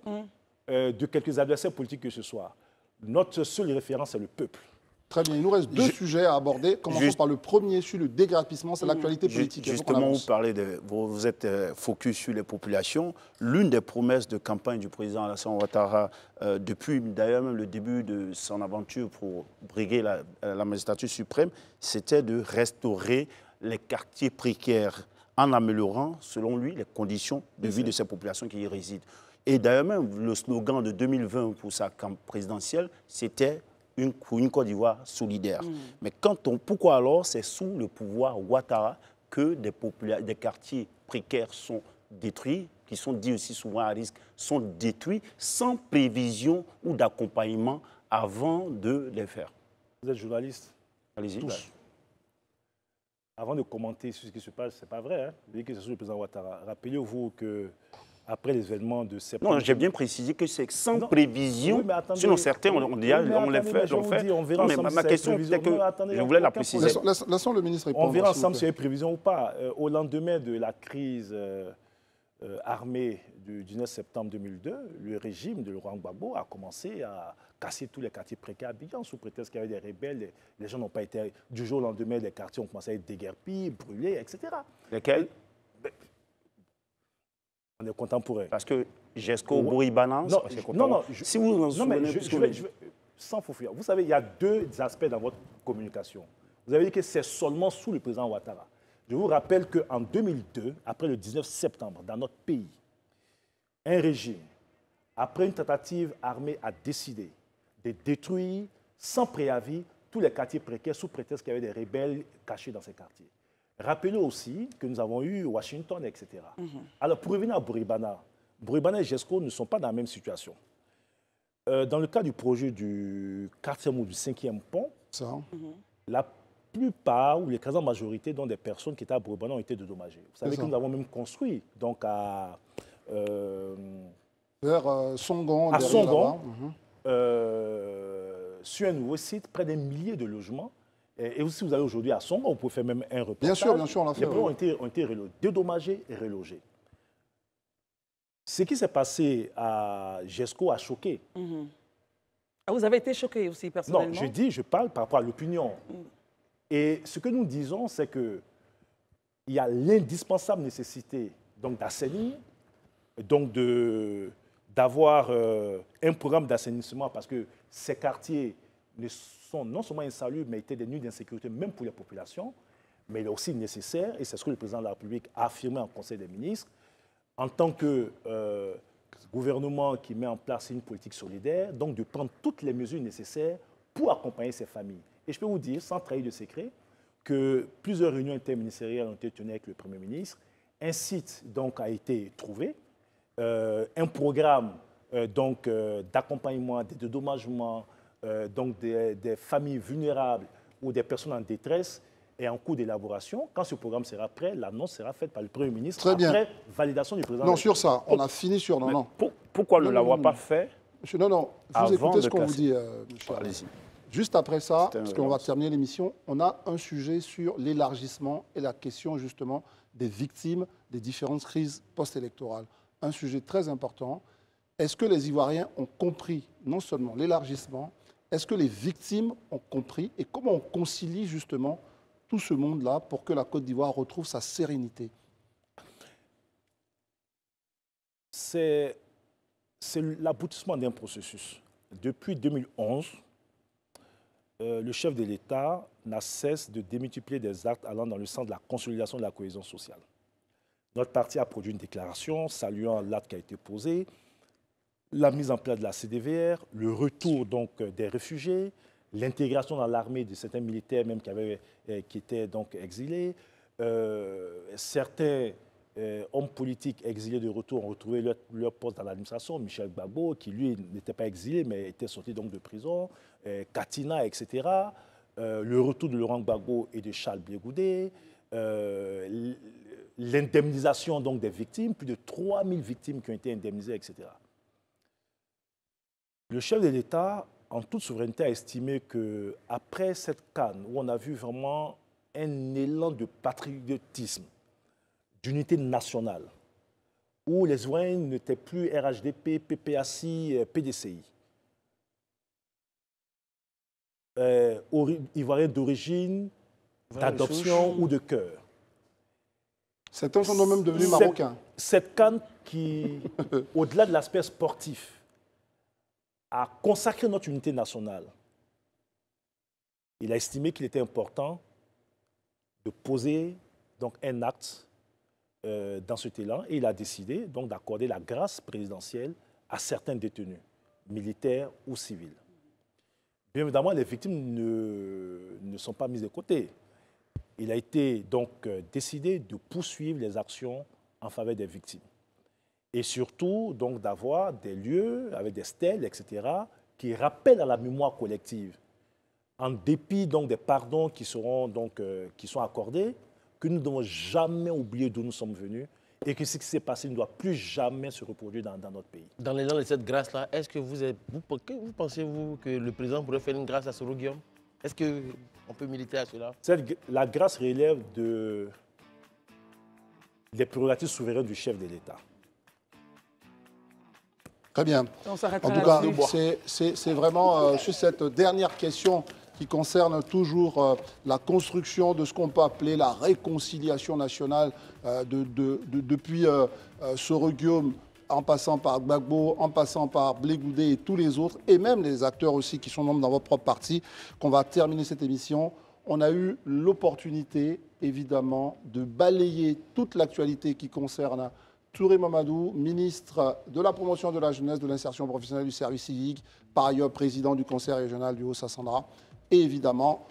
de quelques adversaires politiques que ce soit. Notre seule référence, c'est le peuple. Très bien, il nous reste deux sujets à aborder. Commençons par le premier sur le déguerpissement, c'est l'actualité politique. Justement, vous êtes focus sur les populations. L'une des promesses de campagne du président Alassane Ouattara, depuis d'ailleurs même le début de son aventure pour briguer la magistrature suprême, c'était de restaurer les quartiers précaires en améliorant, selon lui, les conditions de vie de ces populations qui y résident. Et d'ailleurs même, le slogan de 2020 pour sa campagne présidentielle, c'était une Côte d'Ivoire solidaire. Mais pourquoi alors c'est sous le pouvoir Ouattara que des quartiers précaires sont détruits, qui sont dits aussi souvent à risque, sont détruits sans prévision ou d'accompagnement avant de les faire. Vous êtes journaliste? Allez-y. Tous. Avant de commenter sur ce qui se passe, ce n'est pas vrai. Hein? Vous dites que c'est sur le président Ouattara. Rappelez-vous qu'après les événements de septembre... Non, j'ai bien précisé que c'est sans prévision. Oui, mais attendez, sinon, certains, on les fait, on fait. On verra non, mais ma question, c'est que je voulais la préciser. Laissons le ministre répondre. On verra ensemble s'il y a prévision ou pas. Au lendemain de la crise armée du 19 septembre 2002, le régime de Laurent Gbagbo a commencé à casser tous les quartiers précaires à Abidjan sous prétexte qu'il y avait des rebelles. Les gens n'ont pas été... Du jour au lendemain, les quartiers ont commencé à être déguerpis, brûlés, etc. Lesquels? On est contemporain. Parce que Jesco, Bouribana, non, si vous vous en souvenez... sans faux fuir. Vous savez, il y a deux aspects dans votre communication. Vous avez dit que c'est seulement sous le président Ouattara. Je vous rappelle qu'en 2002, après le 19 septembre, dans notre pays, un régime, après une tentative armée, a décidé de détruire sans préavis tous les quartiers précaires sous prétexte qu'il y avait des rebelles cachés dans ces quartiers. Rappelez aussi que nous avons eu Washington, etc. Alors, pour revenir à Bouribana et Jesco ne sont pas dans la même situation. Dans le cas du projet du 4e ou du 5e pont, la plupart ou l'écrasante majorité dont des personnes qui étaient à Bouribana ont été dédommagées. Vous savez que nous avons même construit donc vers Songon, à Songon, sur un nouveau site, près d'un millier de logements. Et si vous allez aujourd'hui à Songon, vous pouvez faire même un reportage. Bien sûr, on l'a fait. Les projets ont été dédommagés et relogés. Ce qui s'est passé à Jesco a choqué. Vous avez été choqué aussi, personnellement? Non, je parle par rapport à l'opinion. Et ce que nous disons, c'est qu'il y a l'indispensable nécessité d'assainir, donc d'avoir un programme d'assainissement, parce que ces quartiers sont non seulement insalubres, mais étaient des nuits d'insécurité, même pour les populations, mais il est aussi nécessaire, et c'est ce que le président de la République a affirmé en Conseil des ministres, en tant que gouvernement qui met en place une politique solidaire, donc de prendre toutes les mesures nécessaires pour accompagner ces familles. Et je peux vous dire, sans trahir de secret, que plusieurs réunions interministérielles ont été tenues avec le Premier ministre. Un site donc, a été trouvé, un programme d'accompagnement, de dédommagement donc des familles vulnérables ou des personnes en détresse est en cours d'élaboration. Quand ce programme sera prêt, l'annonce sera faite par le Premier ministre après validation du président. Non, sur ça, on a fini sur... Non. Pourquoi ne l'avoir pas fait? Non, vous écoutez ce qu'on vous dit, monsieur. Allez-y. Juste après ça, parce qu'on va terminer l'émission, on a un sujet sur l'élargissement et la question justement des victimes des différentes crises post-électorales. Un sujet très important. Est-ce que les Ivoiriens ont compris non seulement l'élargissement, est-ce que les victimes ont compris et comment on concilie justement tout ce monde-là pour que la Côte d'Ivoire retrouve sa sérénité? C'est l'aboutissement d'un processus. Depuis 2011, le chef de l'État n'a cessé de démultiplier des actes allant dans le sens de la consolidation de la cohésion sociale. Notre parti a produit une déclaration saluant l'acte qui a été posé, la mise en place de la CDVR, le retour donc des réfugiés, l'intégration dans l'armée de certains militaires même qui étaient donc exilés. Certains hommes politiques exilés de retour ont retrouvé leur poste dans l'administration. Michel Gbagbo, qui lui n'était pas exilé mais était sorti donc de prison, Katina, etc. Le retour de Laurent Gbagbo et de Charles Blé Goudé, l'indemnisation donc des victimes, plus de 3000 victimes qui ont été indemnisées, etc. Le chef de l'État, en toute souveraineté, a estimé qu'après cette CAN, où on a vu vraiment un élan de patriotisme, d'unité nationale, où les Ivoiriens n'étaient plus RHDP, PPACI, PDCI, Ivoiriens d'origine, d'adoption ou de cœur. Certains sont même devenus marocains. Cette CAN qui, au-delà de l'aspect sportif, a consacré notre unité nationale. Il a estimé qu'il était important de poser donc, un acte dans cet élan et il a décidé donc d'accorder la grâce présidentielle à certains détenus, militaires ou civils. Bien évidemment, les victimes ne sont pas mises de côté. il a été donc décidé de poursuivre les actions en faveur des victimes. Et surtout, donc, d'avoir des lieux avec des stèles, etc., qui rappellent à la mémoire collective, en dépit donc, des pardons qui sont accordés, que nous ne devons jamais oublier d'où nous sommes venus et que ce qui s'est passé ne doit plus jamais se reproduire dans notre pays. Dans l'élan de cette grâce-là, est-ce que vous pensez-vous que le président pourrait faire une grâce à Soro Guillaume? Est-ce qu'on peut militer à cela? La grâce relève des prérogatives souveraines du chef de l'État. Très bien. En tout cas, c'est vraiment sur cette dernière question qui concerne toujours la construction de ce qu'on peut appeler la réconciliation nationale depuis Soro Guillaume, en passant par Gbagbo, en passant par Blé Goudé et tous les autres, et même les acteurs aussi qui sont membres dans votre propre parti, qu'on va terminer cette émission. On a eu l'opportunité, évidemment, de balayer toute l'actualité qui concerne Touré Mamadou, ministre de la promotion de la jeunesse, de l'insertion professionnelle du service civique, par ailleurs président du conseil régional du Haut-Sassandra. Et évidemment,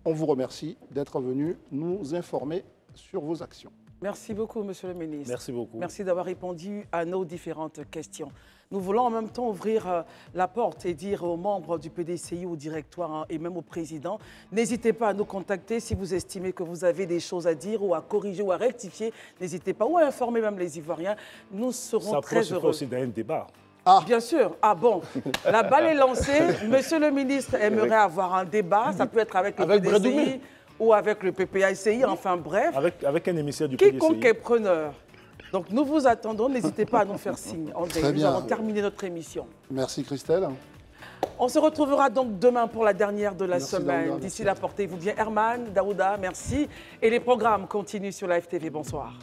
on vous remercie d'être venu nous informer sur vos actions. Merci beaucoup, Monsieur le ministre. Merci beaucoup. Merci d'avoir répondu à nos différentes questions. Nous voulons en même temps ouvrir la porte et dire aux membres du PDCI, au directoire et même au président, n'hésitez pas à nous contacter si vous estimez que vous avez des choses à dire ou à corriger ou à rectifier. N'hésitez pas, ou à informer même les Ivoiriens. Nous serons très heureux. Ça peut aussi dans un débat. Ah. Bien sûr. Ah bon, la balle est lancée. Monsieur le ministre aimerait avoir un débat. Ça peut être avec le PDCI ou avec le PPACI, enfin bref. Avec un émissaire du PDCI. Quiconque est preneur. Donc nous vous attendons, n'hésitez pas à nous faire signe. Nous allons terminer notre émission. Merci Christelle. On se retrouvera donc demain pour la dernière de la semaine. D'ici là, portez-vous bien. Herman, Daouda, merci. Et les programmes continuent sur la FTV. Bonsoir.